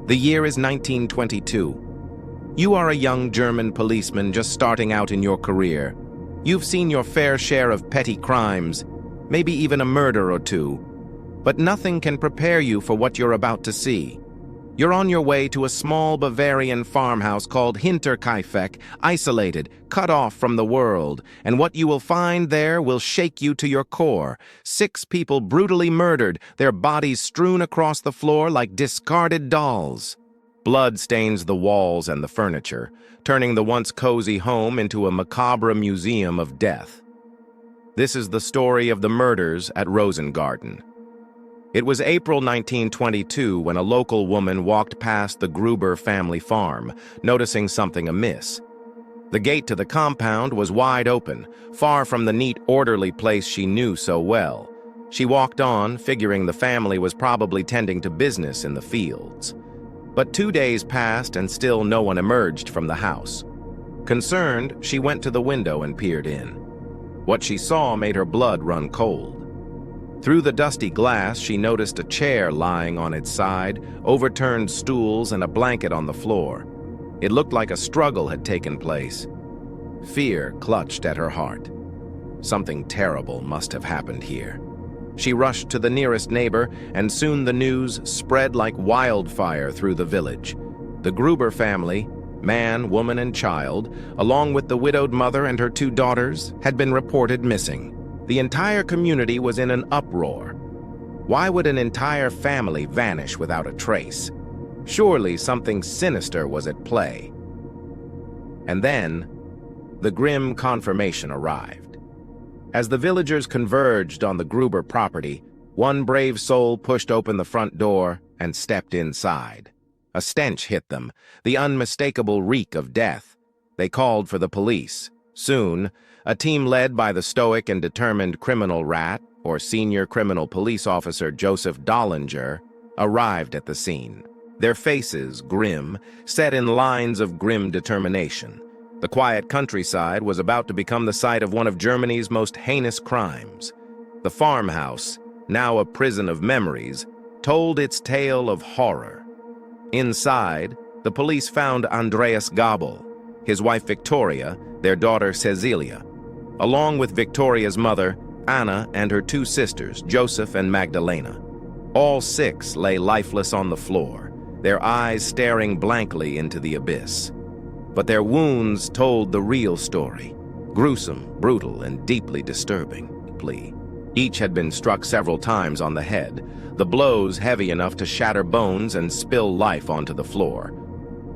The year is 1922. You are a young German policeman just starting out in your career. You've seen your fair share of petty crimes, maybe even a murder or two, but nothing can prepare you for what you're about to see. You're on your way to a small Bavarian farmhouse called Hinterkaifeck, isolated, cut off from the world, and what you will find there will shake you to your core. 6 people brutally murdered, their bodies strewn across the floor like discarded dolls. Blood stains the walls and the furniture, turning the once cozy home into a macabre museum of death. This is the story of the murders at Rosengarten. It was April 1922 when a local woman walked past the Gruber family farm, noticing something amiss. The gate to the compound was wide open, far from the neat, orderly place she knew so well. She walked on, figuring the family was probably tending to business in the fields. But 2 days passed and still no one emerged from the house. Concerned, she went to the window and peered in. What she saw made her blood run cold. Through the dusty glass, she noticed a chair lying on its side, overturned stools, and a blanket on the floor. It looked like a struggle had taken place. Fear clutched at her heart. Something terrible must have happened here. She rushed to the nearest neighbor, and soon the news spread like wildfire through the village. The Gruber family, man, woman, and child, along with the widowed mother and her 2 daughters, had been reported missing. The entire community was in an uproar. Why would an entire family vanish without a trace? Surely something sinister was at play. And then, the grim confirmation arrived. As the villagers converged on the Gruber property, One brave soul pushed open the front door and stepped inside. A stench hit them, the unmistakable reek of death. They called for the police. Soon, a team led by the stoic and determined criminal rat, or senior criminal police officer Joseph Dollinger, arrived at the scene. Their faces, grim, set in lines of grim determination. The quiet countryside was about to become the site of one of Germany's most heinous crimes. The farmhouse, now a prison of memories, told its tale of horror. Inside, the police found Andreas Gabel, his wife Victoria, their daughter Cecilia, along with Victoria's mother, Anna, and her two sisters, Joseph and Magdalena. All six lay lifeless on the floor, their eyes staring blankly into the abyss. But their wounds told the real story, gruesome, brutal, and deeply disturbing. Each had been struck several times on the head, the blows heavy enough to shatter bones and spill life onto the floor.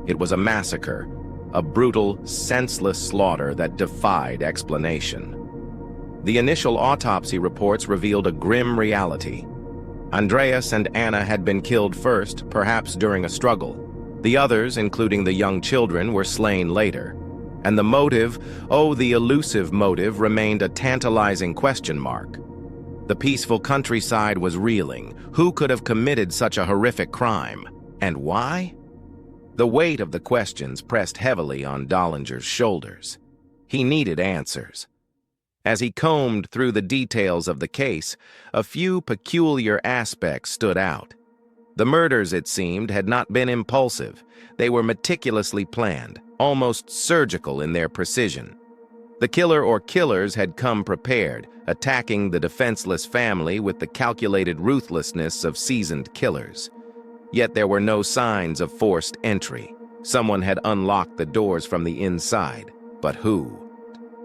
It was a massacre, a brutal, senseless slaughter that defied explanation. The initial autopsy reports revealed a grim reality. Andreas and Anna had been killed first, perhaps during a struggle. The others, including the young children, were slain later. And the motive, the elusive motive, remained a tantalizing question mark. The peaceful countryside was reeling. Who could have committed such a horrific crime? And why? The weight of the questions pressed heavily on Dollinger's shoulders. He needed answers. As he combed through the details of the case, a few peculiar aspects stood out. The murders, it seemed, had not been impulsive. They were meticulously planned, almost surgical in their precision. The killer or killers had come prepared, attacking the defenseless family with the calculated ruthlessness of seasoned killers. Yet there were no signs of forced entry. Someone had unlocked the doors from the inside. But who?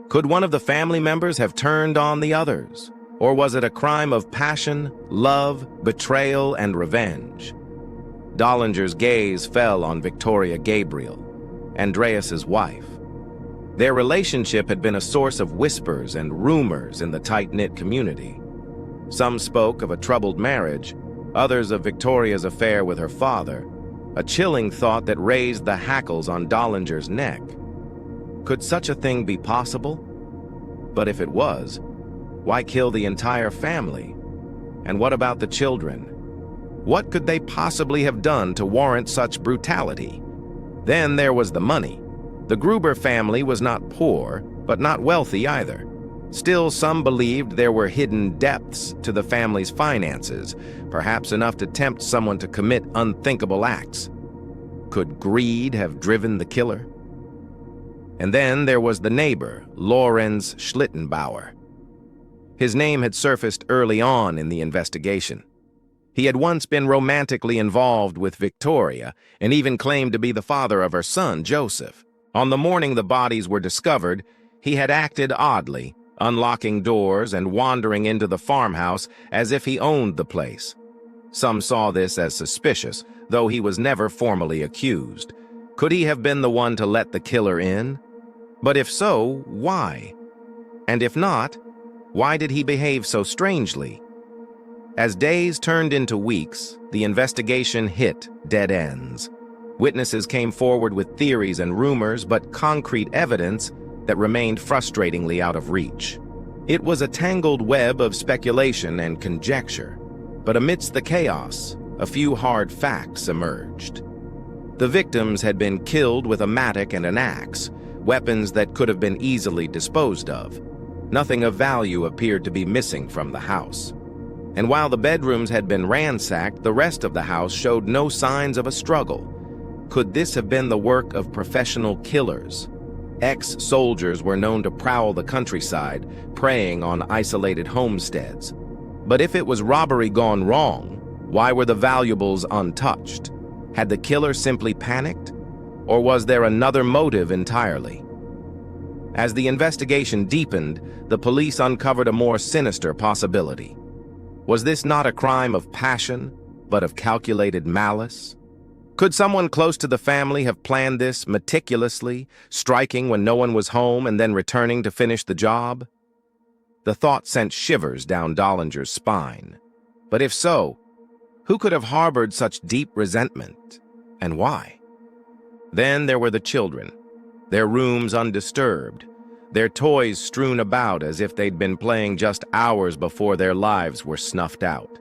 Could one of the family members have turned on the others? Or was it a crime of passion, love, betrayal, and revenge? Dollinger's gaze fell on Victoria Gabriel, Andreas's wife. Their relationship had been a source of whispers and rumors in the tight-knit community. Some spoke of a troubled marriage, others of Victoria's affair with her father, a chilling thought that raised the hackles on Dollinger's neck. Could such a thing be possible? But if it was, why kill the entire family? And what about the children? What could they possibly have done to warrant such brutality? Then there was the money. The Gruber family was not poor, but not wealthy either. Still, some believed there were hidden depths to the family's finances, perhaps enough to tempt someone to commit unthinkable acts. Could greed have driven the killer? And then there was the neighbor, Lorenz Schlittenbauer. His name had surfaced early on in the investigation. He had once been romantically involved with Victoria and even claimed to be the father of her son, Joseph. On the morning the bodies were discovered, he had acted oddly, unlocking doors and wandering into the farmhouse as if he owned the place. Some saw this as suspicious, though he was never formally accused. Could he have been the one to let the killer in? But if so, why? And if not, why did he behave so strangely? As days turned into weeks, the investigation hit dead ends. Witnesses came forward with theories and rumors, but concrete evidence that remained frustratingly out of reach. It was a tangled web of speculation and conjecture, but amidst the chaos, a few hard facts emerged. The victims had been killed with a mattock and an axe, weapons that could have been easily disposed of. Nothing of value appeared to be missing from the house. And while the bedrooms had been ransacked, the rest of the house showed no signs of a struggle. Could this have been the work of professional killers? Ex-soldiers were known to prowl the countryside, preying on isolated homesteads. But if it was robbery gone wrong, why were the valuables untouched? Had the killer simply panicked? Or was there another motive entirely? As the investigation deepened, the police uncovered a more sinister possibility. Was this not a crime of passion, but of calculated malice? Could someone close to the family have planned this meticulously, striking when no one was home and then returning to finish the job? The thought sent shivers down Dollinger's spine. But if so, who could have harbored such deep resentment, and why? Then there were the children, their rooms undisturbed, their toys strewn about as if they'd been playing just hours before their lives were snuffed out.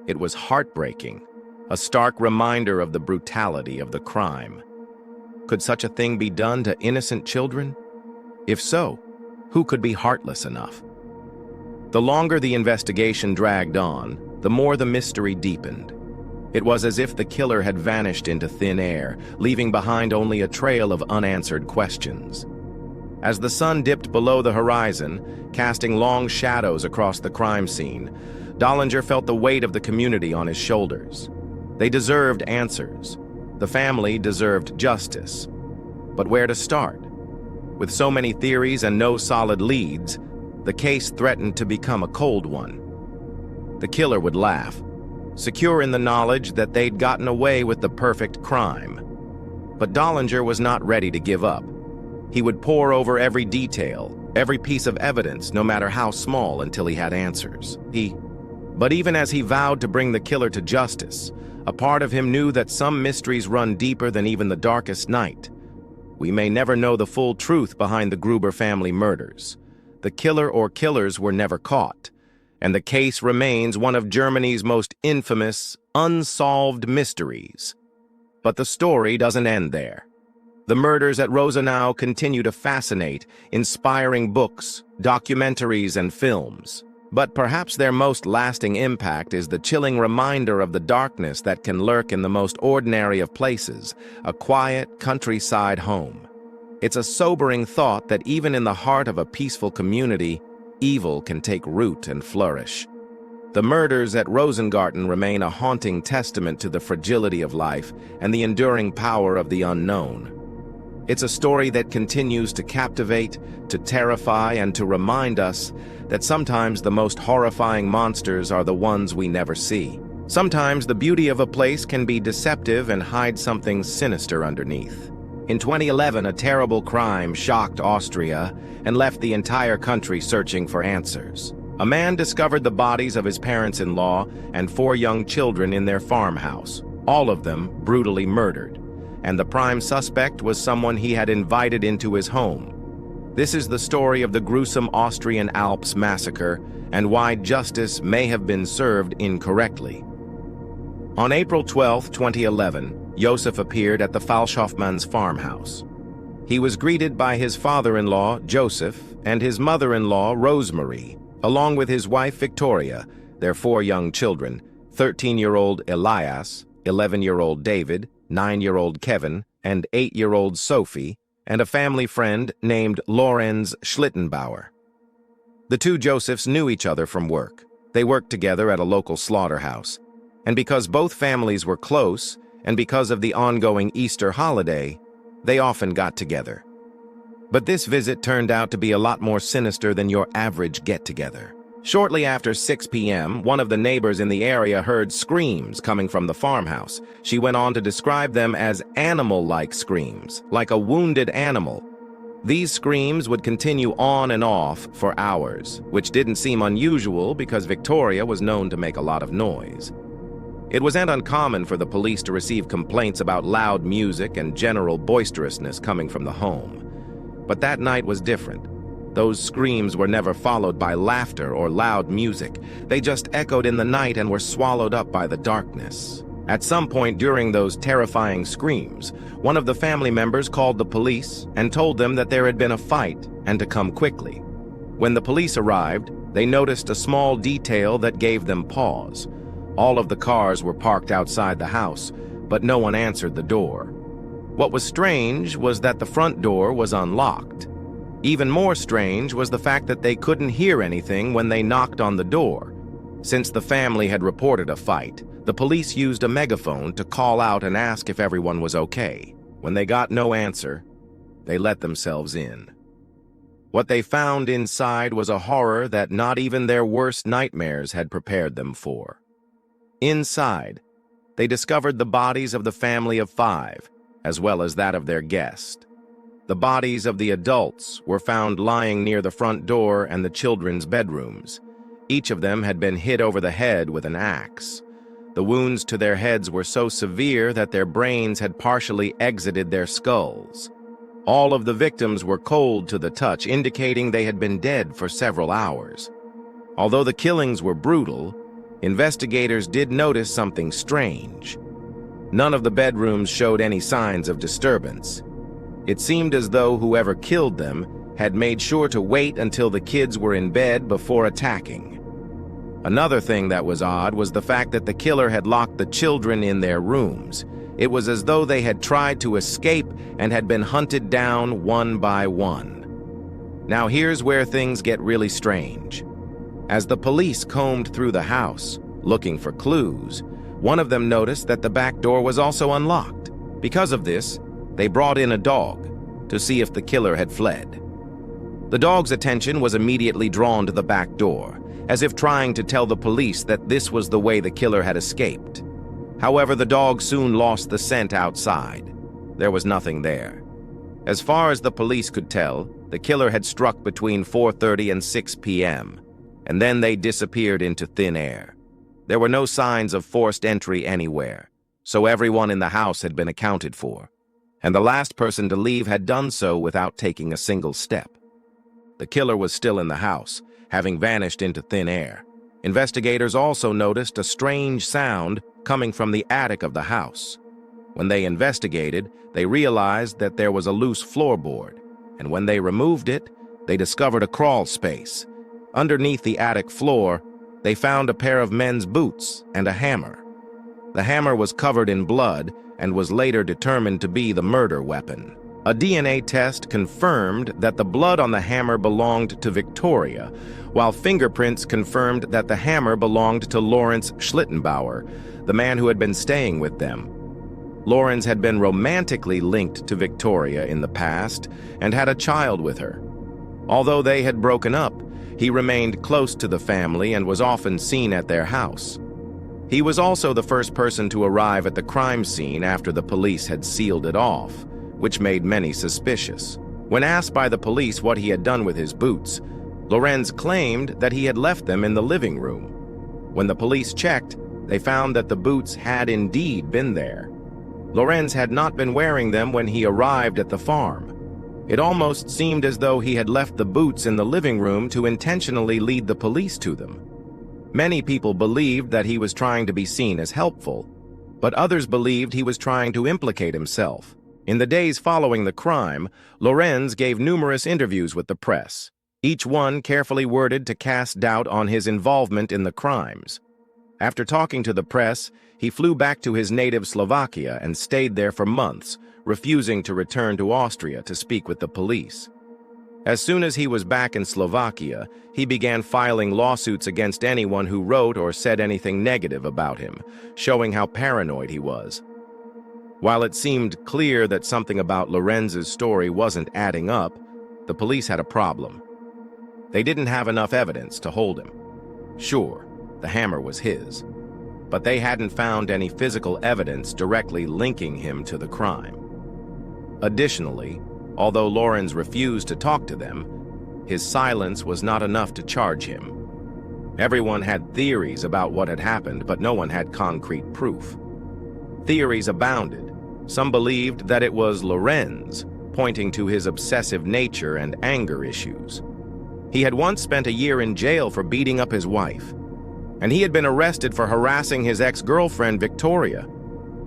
It was heartbreaking, a stark reminder of the brutality of the crime. Could such a thing be done to innocent children? If so, who could be heartless enough? The longer the investigation dragged on, the more the mystery deepened. It was as if the killer had vanished into thin air, leaving behind only a trail of unanswered questions. As the sun dipped below the horizon, casting long shadows across the crime scene, Dollinger felt the weight of the community on his shoulders. They deserved answers. The family deserved justice. But where to start? With so many theories and no solid leads, the case threatened to become a cold one. The killer would laugh, secure in the knowledge that they'd gotten away with the perfect crime. But Dollinger was not ready to give up. He would pore over every detail, every piece of evidence, no matter how small, until he had answers. But even as he vowed to bring the killer to justice, a part of him knew that some mysteries run deeper than even the darkest night. We may never know the full truth behind the Gruber family murders. The killer or killers were never caught, and the case remains one of Germany's most infamous, unsolved mysteries. But the story doesn't end there. The murders at Rosenau continue to fascinate, inspiring books, documentaries, and films. But perhaps their most lasting impact is the chilling reminder of the darkness that can lurk in the most ordinary of places, a quiet countryside home. It's a sobering thought that even in the heart of a peaceful community, evil can take root and flourish. The murders at Rosengarten remain a haunting testament to the fragility of life and the enduring power of the unknown. It's a story that continues to captivate, to terrify, and to remind us that sometimes the most horrifying monsters are the ones we never see. Sometimes the beauty of a place can be deceptive and hide something sinister underneath. In 2011, a terrible crime shocked Austria and left the entire country searching for answers. A man discovered the bodies of his parents-in-law and 4 young children in their farmhouse, all of them brutally murdered. And the prime suspect was someone he had invited into his home. This is the story of the gruesome Austrian Alps massacre and why justice may have been served incorrectly. On April 12, 2011, Josef appeared at the Falschhoffmann's farmhouse. He was greeted by his father-in-law, Joseph, and his mother-in-law, Rosemarie, along with his wife, Victoria, their 4 young children, 13-year-old Elias, 11-year-old David, 9-year-old Kevin, and 8-year-old Sophie, and a family friend named Lorenz Schlittenbauer. The 2 Josephs knew each other from work. They worked together at a local slaughterhouse. And because both families were close, and because of the ongoing Easter holiday, they often got together. But this visit turned out to be a lot more sinister than your average get-together. Shortly after 6 p.m., one of the neighbors in the area heard screams coming from the farmhouse. She went on to describe them as animal-like screams, like a wounded animal. These screams would continue on and off for hours, which didn't seem unusual because Victoria was known to make a lot of noise. It wasn't uncommon for the police to receive complaints about loud music and general boisterousness coming from the home. But that night was different. Those screams were never followed by laughter or loud music. They just echoed in the night and were swallowed up by the darkness. At some point during those terrifying screams, one of the family members called the police and told them that there had been a fight and to come quickly. When the police arrived, they noticed a small detail that gave them pause. All of the cars were parked outside the house, but no one answered the door. What was strange was that the front door was unlocked. Even more strange was the fact that they couldn't hear anything when they knocked on the door. Since the family had reported a fight, the police used a megaphone to call out and ask if everyone was okay. When they got no answer, they let themselves in. What they found inside was a horror that not even their worst nightmares had prepared them for. Inside, they discovered the bodies of the family of 5, as well as that of their guest. The bodies of the adults were found lying near the front door and the children's bedrooms. Each of them had been hit over the head with an axe. The wounds to their heads were so severe that their brains had partially exited their skulls. All of the victims were cold to the touch, indicating they had been dead for several hours. Although the killings were brutal, investigators did notice something strange. None of the bedrooms showed any signs of disturbance. It seemed as though whoever killed them had made sure to wait until the kids were in bed before attacking. Another thing that was odd was the fact that the killer had locked the children in their rooms. It was as though they had tried to escape and had been hunted down one by one. Now here's where things get really strange. As the police combed through the house, looking for clues, one of them noticed that the back door was also unlocked. Because of this, they brought in a dog to see if the killer had fled. The dog's attention was immediately drawn to the back door, as if trying to tell the police that this was the way the killer had escaped. However, the dog soon lost the scent outside. There was nothing there. As far as the police could tell, the killer had struck between 4:30 and 6 p.m., and then they disappeared into thin air. There were no signs of forced entry anywhere, so everyone in the house had been accounted for, and the last person to leave had done so without taking a single step. The killer was still in the house, having vanished into thin air. Investigators also noticed a strange sound coming from the attic of the house. When they investigated, they realized that there was a loose floorboard, and when they removed it, they discovered a crawl space. Underneath the attic floor, they found a pair of men's boots and a hammer. The hammer was covered in blood and was later determined to be the murder weapon. A DNA test confirmed that the blood on the hammer belonged to Victoria, while fingerprints confirmed that the hammer belonged to Lawrence Schlittenbauer, the man who had been staying with them. Lawrence had been romantically linked to Victoria in the past and had a child with her. Although they had broken up, he remained close to the family and was often seen at their house. He was also the first person to arrive at the crime scene after the police had sealed it off, which made many suspicious. When asked by the police what he had done with his boots, Lorenz claimed that he had left them in the living room. When the police checked, they found that the boots had indeed been there. Lorenz had not been wearing them when he arrived at the farm. It almost seemed as though he had left the boots in the living room to intentionally lead the police to them. Many people believed that he was trying to be seen as helpful, but others believed he was trying to implicate himself. In the days following the crime, Lorenz gave numerous interviews with the press, each one carefully worded to cast doubt on his involvement in the crimes. After talking to the press, he flew back to his native Slovakia and stayed there for months, refusing to return to Austria to speak with the police. As soon as he was back in Slovakia, he began filing lawsuits against anyone who wrote or said anything negative about him, showing how paranoid he was. While it seemed clear that something about Lorenz's story wasn't adding up, the police had a problem. They didn't have enough evidence to hold him. Sure, the hammer was his, but they hadn't found any physical evidence directly linking him to the crime. Additionally, although Lorenz refused to talk to them, his silence was not enough to charge him. Everyone had theories about what had happened, but no one had concrete proof. Theories abounded. Some believed that it was Lorenz, pointing to his obsessive nature and anger issues. He had once spent a year in jail for beating up his wife, and he had been arrested for harassing his ex-girlfriend Victoria.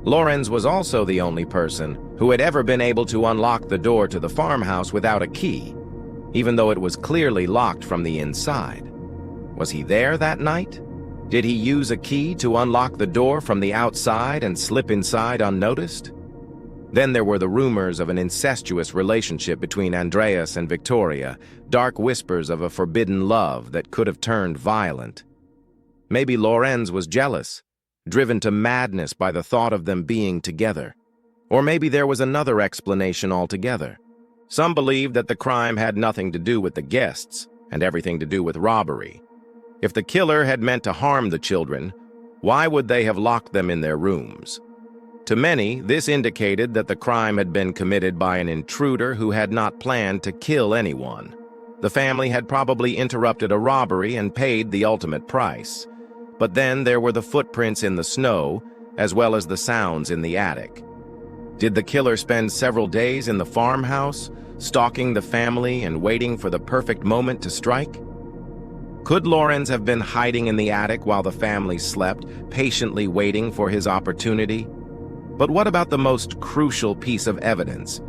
Lorenz was also the only person who had ever been able to unlock the door to the farmhouse without a key, even though it was clearly locked from the inside. Was he there that night? Did he use a key to unlock the door from the outside and slip inside unnoticed? Then there were the rumors of an incestuous relationship between Andreas and Victoria, dark whispers of a forbidden love that could have turned violent. Maybe Lorenz was jealous, driven to madness by the thought of them being together. Or maybe there was another explanation altogether. Some believed that the crime had nothing to do with the guests and everything to do with robbery. If the killer had meant to harm the children, why would they have locked them in their rooms? To many, this indicated that the crime had been committed by an intruder who had not planned to kill anyone. The family had probably interrupted a robbery and paid the ultimate price. But then there were the footprints in the snow, as well as the sounds in the attic. Did the killer spend several days in the farmhouse, stalking the family and waiting for the perfect moment to strike? Could Lorenz have been hiding in the attic while the family slept, patiently waiting for his opportunity? But what about the most crucial piece of evidence?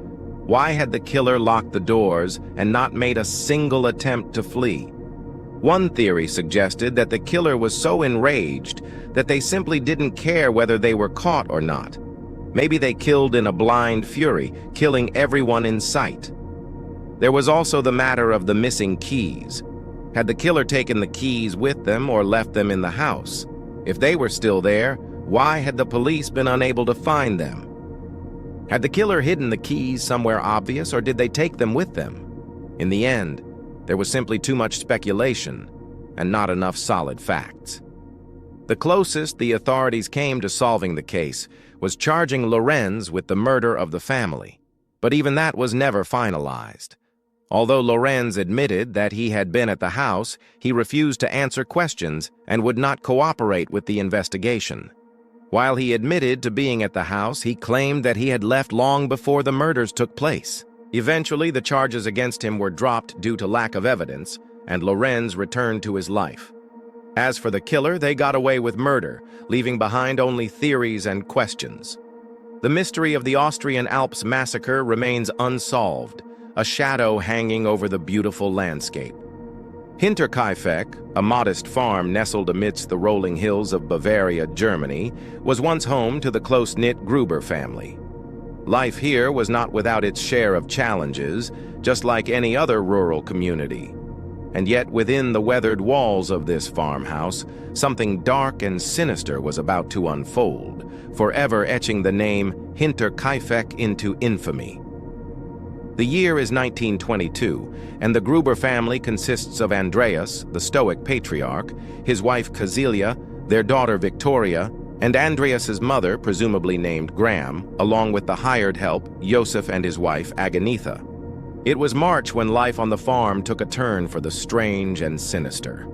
Why had the killer locked the doors and not made a single attempt to flee? One theory suggested that the killer was so enraged that they simply didn't care whether they were caught or not. Maybe they killed in a blind fury, killing everyone in sight. There was also the matter of the missing keys. Had the killer taken the keys with them or left them in the house? If they were still there, why had the police been unable to find them? Had the killer hidden the keys somewhere obvious, or did they take them with them? In the end, there was simply too much speculation and not enough solid facts. The closest the authorities came to solving the case was charging Lorenz with the murder of the family, but even that was never finalized. Although Lorenz admitted that he had been at the house, he refused to answer questions and would not cooperate with the investigation. While he admitted to being at the house, he claimed that he had left long before the murders took place. Eventually, the charges against him were dropped due to lack of evidence, and Lorenz returned to his life. As for the killer, they got away with murder, leaving behind only theories and questions. The mystery of the Austrian Alps massacre remains unsolved, a shadow hanging over the beautiful landscape. Hinterkaifeck, a modest farm nestled amidst the rolling hills of Bavaria, Germany, was once home to the close-knit Gruber family. Life here was not without its share of challenges, just like any other rural community. And yet, within the weathered walls of this farmhouse, something dark and sinister was about to unfold, forever etching the name Hinterkaifeck into infamy. The year is 1922, and the Gruber family consists of Andreas, the Stoic patriarch, his wife Cecilia, their daughter Victoria, and Andreas's mother, presumably named Graham, along with the hired help, Joseph, and his wife Agatha. It was March when life on the farm took a turn for the strange and sinister.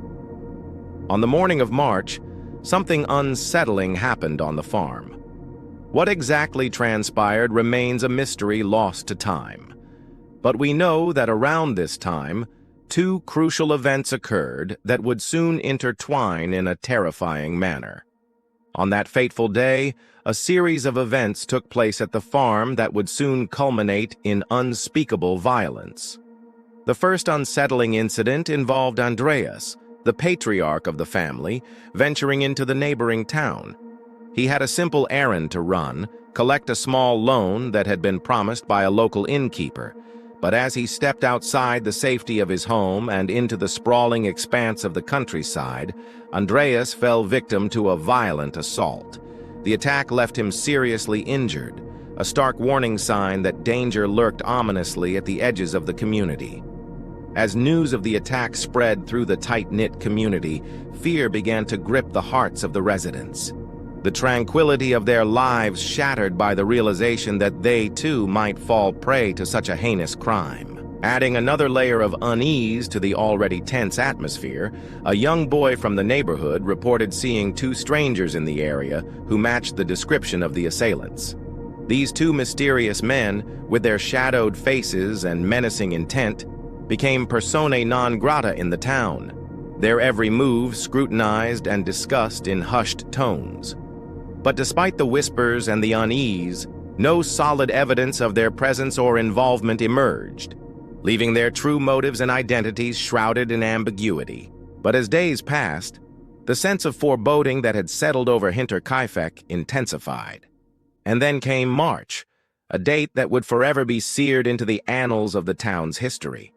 On the morning of March, something unsettling happened on the farm. What exactly transpired remains a mystery lost to time. But we know that around this time, two crucial events occurred that would soon intertwine in a terrifying manner. On that fateful day, a series of events took place at the farm that would soon culminate in unspeakable violence. The first unsettling incident involved Andreas, the patriarch of the family, venturing into the neighboring town. He had a simple errand to run, collect a small loan that had been promised by a local innkeeper. But as he stepped outside the safety of his home and into the sprawling expanse of the countryside, Andreas fell victim to a violent assault. The attack left him seriously injured, a stark warning sign that danger lurked ominously at the edges of the community. As news of the attack spread through the tight-knit community, fear began to grip the hearts of the residents. The tranquility of their lives shattered by the realization that they too might fall prey to such a heinous crime. Adding another layer of unease to the already tense atmosphere, a young boy from the neighborhood reported seeing two strangers in the area who matched the description of the assailants. These two mysterious men, with their shadowed faces and menacing intent, became personae non grata in the town, their every move scrutinized and discussed in hushed tones. But despite the whispers and the unease, no solid evidence of their presence or involvement emerged, leaving their true motives and identities shrouded in ambiguity. But as days passed, the sense of foreboding that had settled over Hinterkaifeck intensified. And then came March, a date that would forever be seared into the annals of the town's history.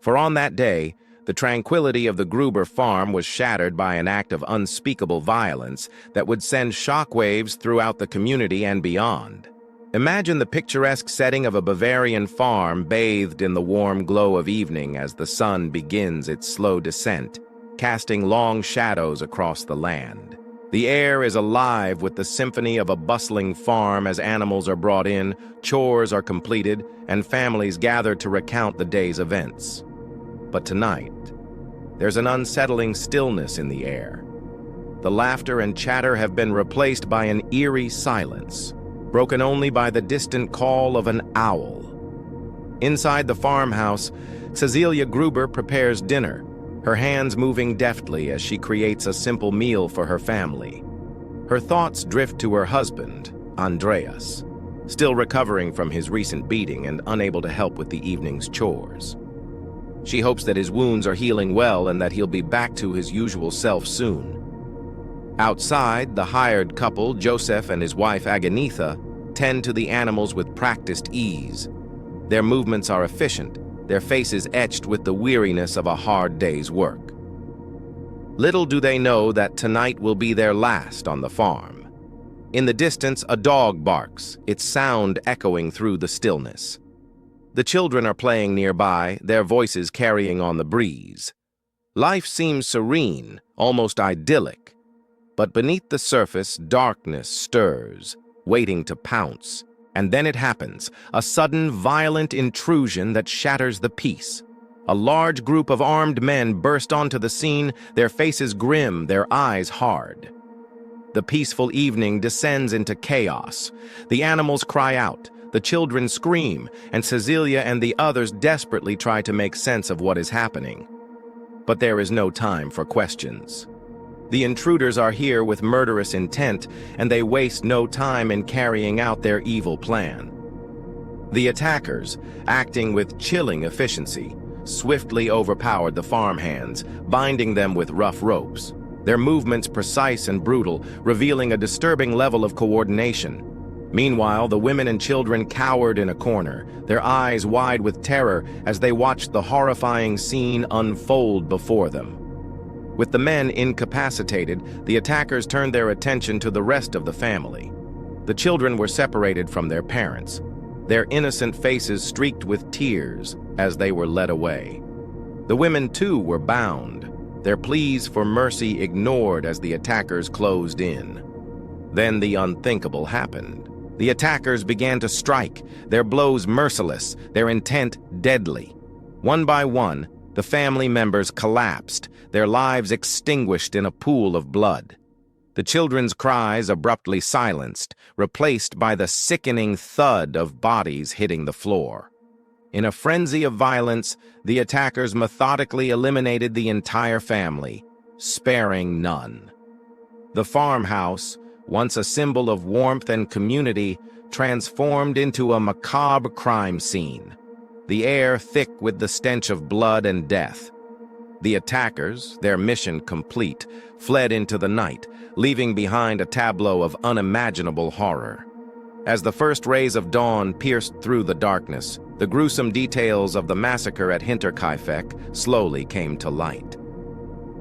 For on that day, the tranquility of the Gruber farm was shattered by an act of unspeakable violence that would send shockwaves throughout the community and beyond. Imagine the picturesque setting of a Bavarian farm bathed in the warm glow of evening as the sun begins its slow descent, casting long shadows across the land. The air is alive with the symphony of a bustling farm as animals are brought in, chores are completed, and families gather to recount the day's events. But tonight, there's an unsettling stillness in the air. The laughter and chatter have been replaced by an eerie silence, broken only by the distant call of an owl. Inside the farmhouse, Cecilia Gruber prepares dinner, her hands moving deftly as she creates a simple meal for her family. Her thoughts drift to her husband, Andreas, still recovering from his recent beating and unable to help with the evening's chores. She hopes that his wounds are healing well and that he'll be back to his usual self soon. Outside, the hired couple, Joseph and his wife Aganitha, tend to the animals with practiced ease. Their movements are efficient, their faces etched with the weariness of a hard day's work. Little do they know that tonight will be their last on the farm. In the distance, a dog barks, its sound echoing through the stillness. The children are playing nearby, their voices carrying on the breeze. Life seems serene, almost idyllic. But beneath the surface, darkness stirs, waiting to pounce. And then it happens, a sudden, violent intrusion that shatters the peace. A large group of armed men burst onto the scene, their faces grim, their eyes hard. The peaceful evening descends into chaos. The animals cry out, the children scream, and Cecilia and the others desperately try to make sense of what is happening. But there is no time for questions. The intruders are here with murderous intent, and they waste no time in carrying out their evil plan. The attackers, acting with chilling efficiency, swiftly overpowered the farmhands, binding them with rough ropes. Their movements precise and brutal, revealing a disturbing level of coordination. Meanwhile, the women and children cowered in a corner, their eyes wide with terror as they watched the horrifying scene unfold before them. With the men incapacitated, the attackers turned their attention to the rest of the family. The children were separated from their parents, their innocent faces streaked with tears as they were led away. The women, too, were bound, their pleas for mercy ignored as the attackers closed in. Then the unthinkable happened. The attackers began to strike, their blows merciless, their intent deadly. One by one, the family members collapsed, their lives extinguished in a pool of blood. The children's cries abruptly silenced, replaced by the sickening thud of bodies hitting the floor. In a frenzy of violence, the attackers methodically eliminated the entire family, sparing none. The farmhouse, once a symbol of warmth and community, transformed into a macabre crime scene, the air thick with the stench of blood and death. The attackers, their mission complete, fled into the night, leaving behind a tableau of unimaginable horror. As the first rays of dawn pierced through the darkness, the gruesome details of the massacre at Hinterkaifeck slowly came to light.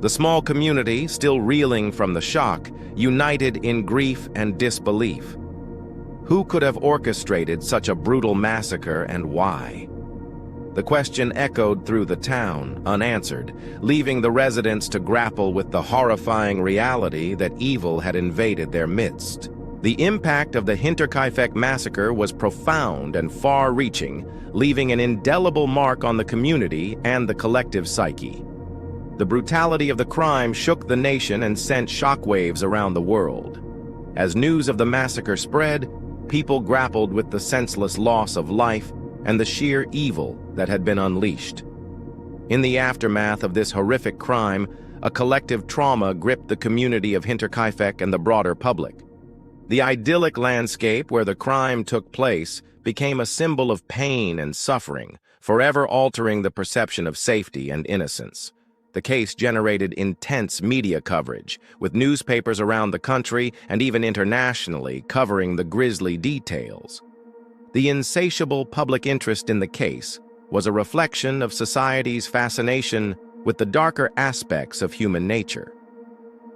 The small community, still reeling from the shock, united in grief and disbelief. Who could have orchestrated such a brutal massacre and why? The question echoed through the town, unanswered, leaving the residents to grapple with the horrifying reality that evil had invaded their midst. The impact of the Hinterkaifeck massacre was profound and far-reaching, leaving an indelible mark on the community and the collective psyche. The brutality of the crime shook the nation and sent shockwaves around the world. As news of the massacre spread, people grappled with the senseless loss of life and the sheer evil that had been unleashed. In the aftermath of this horrific crime, a collective trauma gripped the community of Hinterkaifeck and the broader public. The idyllic landscape where the crime took place became a symbol of pain and suffering, forever altering the perception of safety and innocence. The case generated intense media coverage, with newspapers around the country and even internationally covering the grisly details. The insatiable public interest in the case was a reflection of society's fascination with the darker aspects of human nature.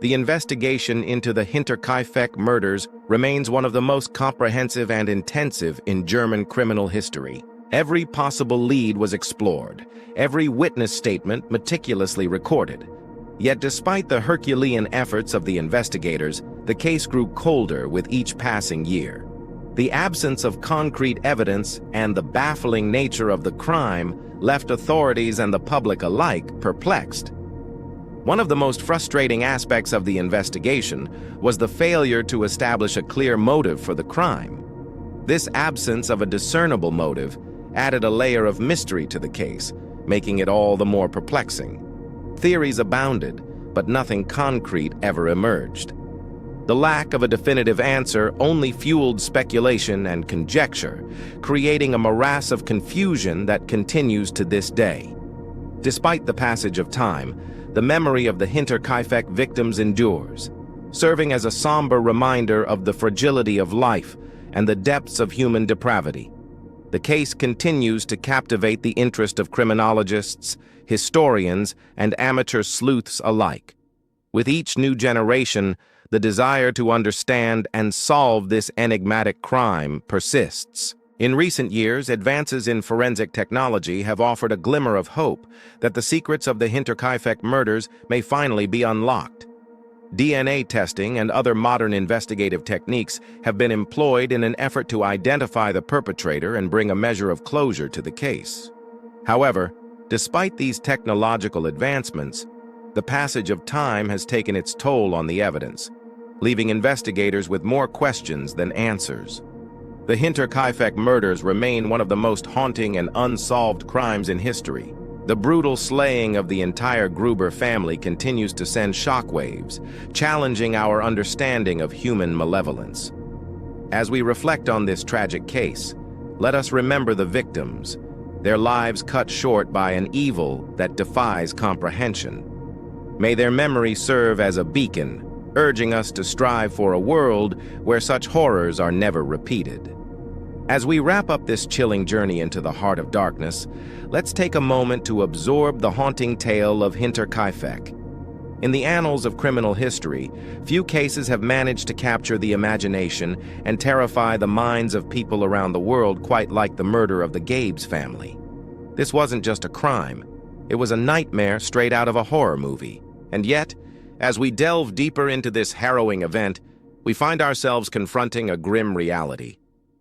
The investigation into the Hinterkaifeck murders remains one of the most comprehensive and intensive in German criminal history. Every possible lead was explored, every witness statement meticulously recorded. Yet despite the Herculean efforts of the investigators, the case grew colder with each passing year. The absence of concrete evidence and the baffling nature of the crime left authorities and the public alike perplexed. One of the most frustrating aspects of the investigation was the failure to establish a clear motive for the crime. This absence of a discernible motive added a layer of mystery to the case, making it all the more perplexing. Theories abounded, but nothing concrete ever emerged. The lack of a definitive answer only fueled speculation and conjecture, creating a morass of confusion that continues to this day. Despite the passage of time, the memory of the Hinterkaifeck victims endures, serving as a somber reminder of the fragility of life and the depths of human depravity. The case continues to captivate the interest of criminologists, historians, and amateur sleuths alike. With each new generation, the desire to understand and solve this enigmatic crime persists. In recent years, advances in forensic technology have offered a glimmer of hope that the secrets of the Hinterkaifeck murders may finally be unlocked. DNA testing and other modern investigative techniques have been employed in an effort to identify the perpetrator and bring a measure of closure to the case. However, despite these technological advancements, the passage of time has taken its toll on the evidence, leaving investigators with more questions than answers. The Hinterkaifeck murders remain one of the most haunting and unsolved crimes in history. The brutal slaying of the entire Gruber family continues to send shockwaves, challenging our understanding of human malevolence. As we reflect on this tragic case, let us remember the victims, their lives cut short by an evil that defies comprehension. May their memory serve as a beacon, urging us to strive for a world where such horrors are never repeated. As we wrap up this chilling journey into the heart of darkness, let's take a moment to absorb the haunting tale of Hinterkaifeck. In the annals of criminal history, few cases have managed to capture the imagination and terrify the minds of people around the world quite like the murder of the Gabe's family. This wasn't just a crime. It was a nightmare straight out of a horror movie. And yet, as we delve deeper into this harrowing event, we find ourselves confronting a grim reality.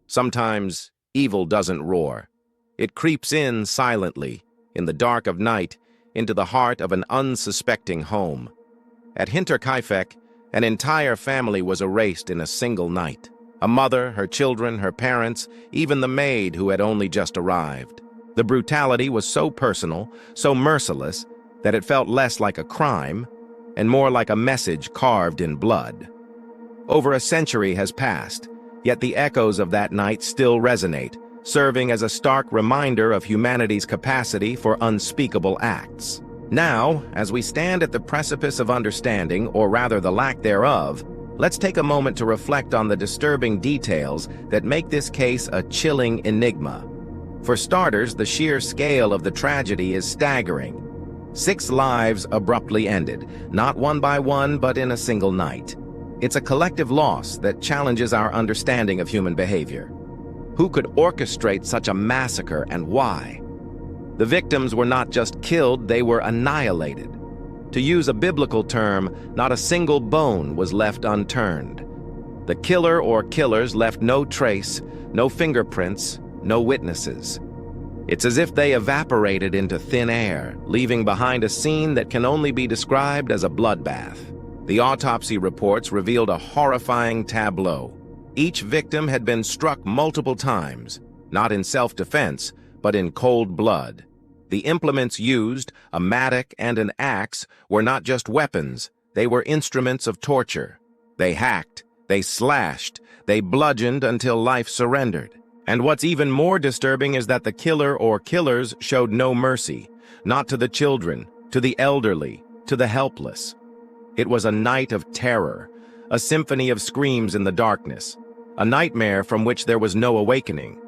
Sometimes, evil doesn't roar. It creeps in silently, in the dark of night, into the heart of an unsuspecting home. At Hinterkaifeck, an entire family was erased in a single night. A mother, her children, her parents, even the maid who had only just arrived. The brutality was so personal, so merciless, that it felt less like a crime and more like a message carved in blood. Over a century has passed, yet the echoes of that night still resonate, serving as a stark reminder of humanity's capacity for unspeakable acts. Now, as we stand at the precipice of understanding, or rather the lack thereof, let's take a moment to reflect on the disturbing details that make this case a chilling enigma. For starters, the sheer scale of the tragedy is staggering. 6 lives abruptly ended, not one by one, but in a single night. It's a collective loss that challenges our understanding of human behavior. Who could orchestrate such a massacre and why? The victims were not just killed, they were annihilated. To use a biblical term, not a single bone was left unturned. The killer or killers left no trace, no fingerprints, no witnesses. It's as if they evaporated into thin air, leaving behind a scene that can only be described as a bloodbath. The autopsy reports revealed a horrifying tableau. Each victim had been struck multiple times, not in self-defense, but in cold blood. The implements used, a mattock and an axe, were not just weapons, they were instruments of torture. They hacked, they slashed, they bludgeoned until life surrendered. And what's even more disturbing is that the killer or killers showed no mercy, not to the children, to the elderly, to the helpless. It was a night of terror, a symphony of screams in the darkness, a nightmare from which there was no awakening.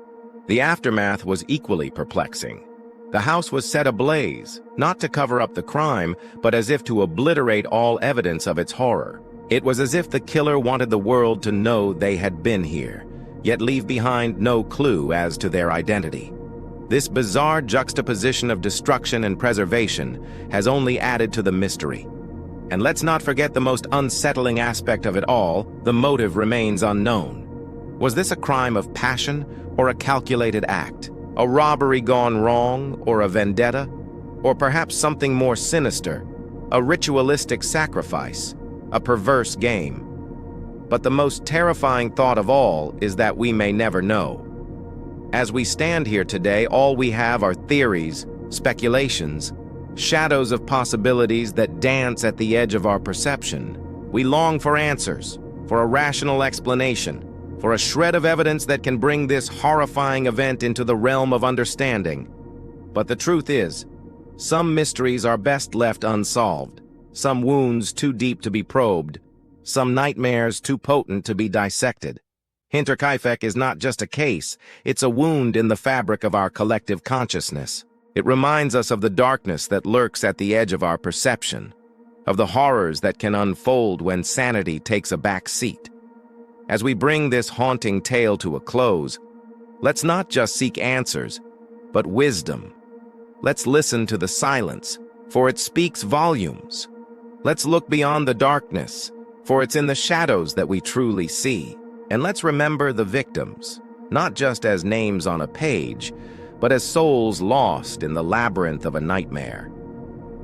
The aftermath was equally perplexing. The house was set ablaze, not to cover up the crime, but as if to obliterate all evidence of its horror. It was as if the killer wanted the world to know they had been here, yet leave behind no clue as to their identity. This bizarre juxtaposition of destruction and preservation has only added to the mystery. And let's not forget the most unsettling aspect of it all, the motive remains unknown. Was this a crime of passion or a calculated act? A robbery gone wrong, or a vendetta? Or perhaps something more sinister, a ritualistic sacrifice, a perverse game. But the most terrifying thought of all is that we may never know. As we stand here today, all we have are theories, speculations, shadows of possibilities that dance at the edge of our perception. We long for answers, for a rational explanation, for a shred of evidence that can bring this horrifying event into the realm of understanding. But the truth is, some mysteries are best left unsolved, some wounds too deep to be probed, some nightmares too potent to be dissected. Hinterkaifeck is not just a case, it's a wound in the fabric of our collective consciousness. It reminds us of the darkness that lurks at the edge of our perception, of the horrors that can unfold when sanity takes a back seat. As we bring this haunting tale to a close, let's not just seek answers, but wisdom. Let's listen to the silence, for it speaks volumes. Let's look beyond the darkness, for it's in the shadows that we truly see. And let's remember the victims, not just as names on a page, but as souls lost in the labyrinth of a nightmare.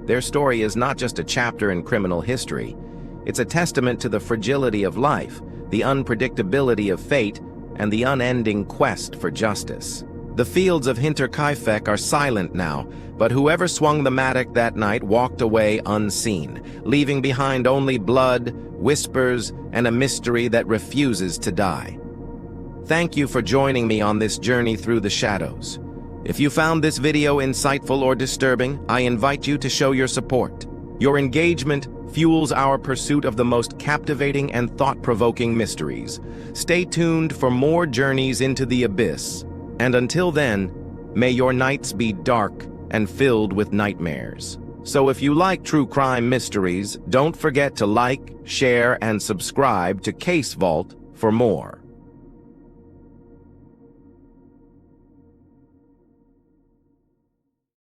Their story is not just a chapter in criminal history, it's a testament to the fragility of life, the unpredictability of fate, and the unending quest for justice. The fields of Hinterkaifeck are silent now, but whoever swung the mattock that night walked away unseen, leaving behind only blood, whispers, and a mystery that refuses to die. Thank you for joining me on this journey through the shadows. If you found this video insightful or disturbing, I invite you to show your support. Your engagement fuels our pursuit of the most captivating and thought-provoking mysteries. Stay tuned for more journeys into the abyss. And until then, may your nights be dark and filled with nightmares. So if you like true crime mysteries, don't forget to like, share, and subscribe to CaseVault for more.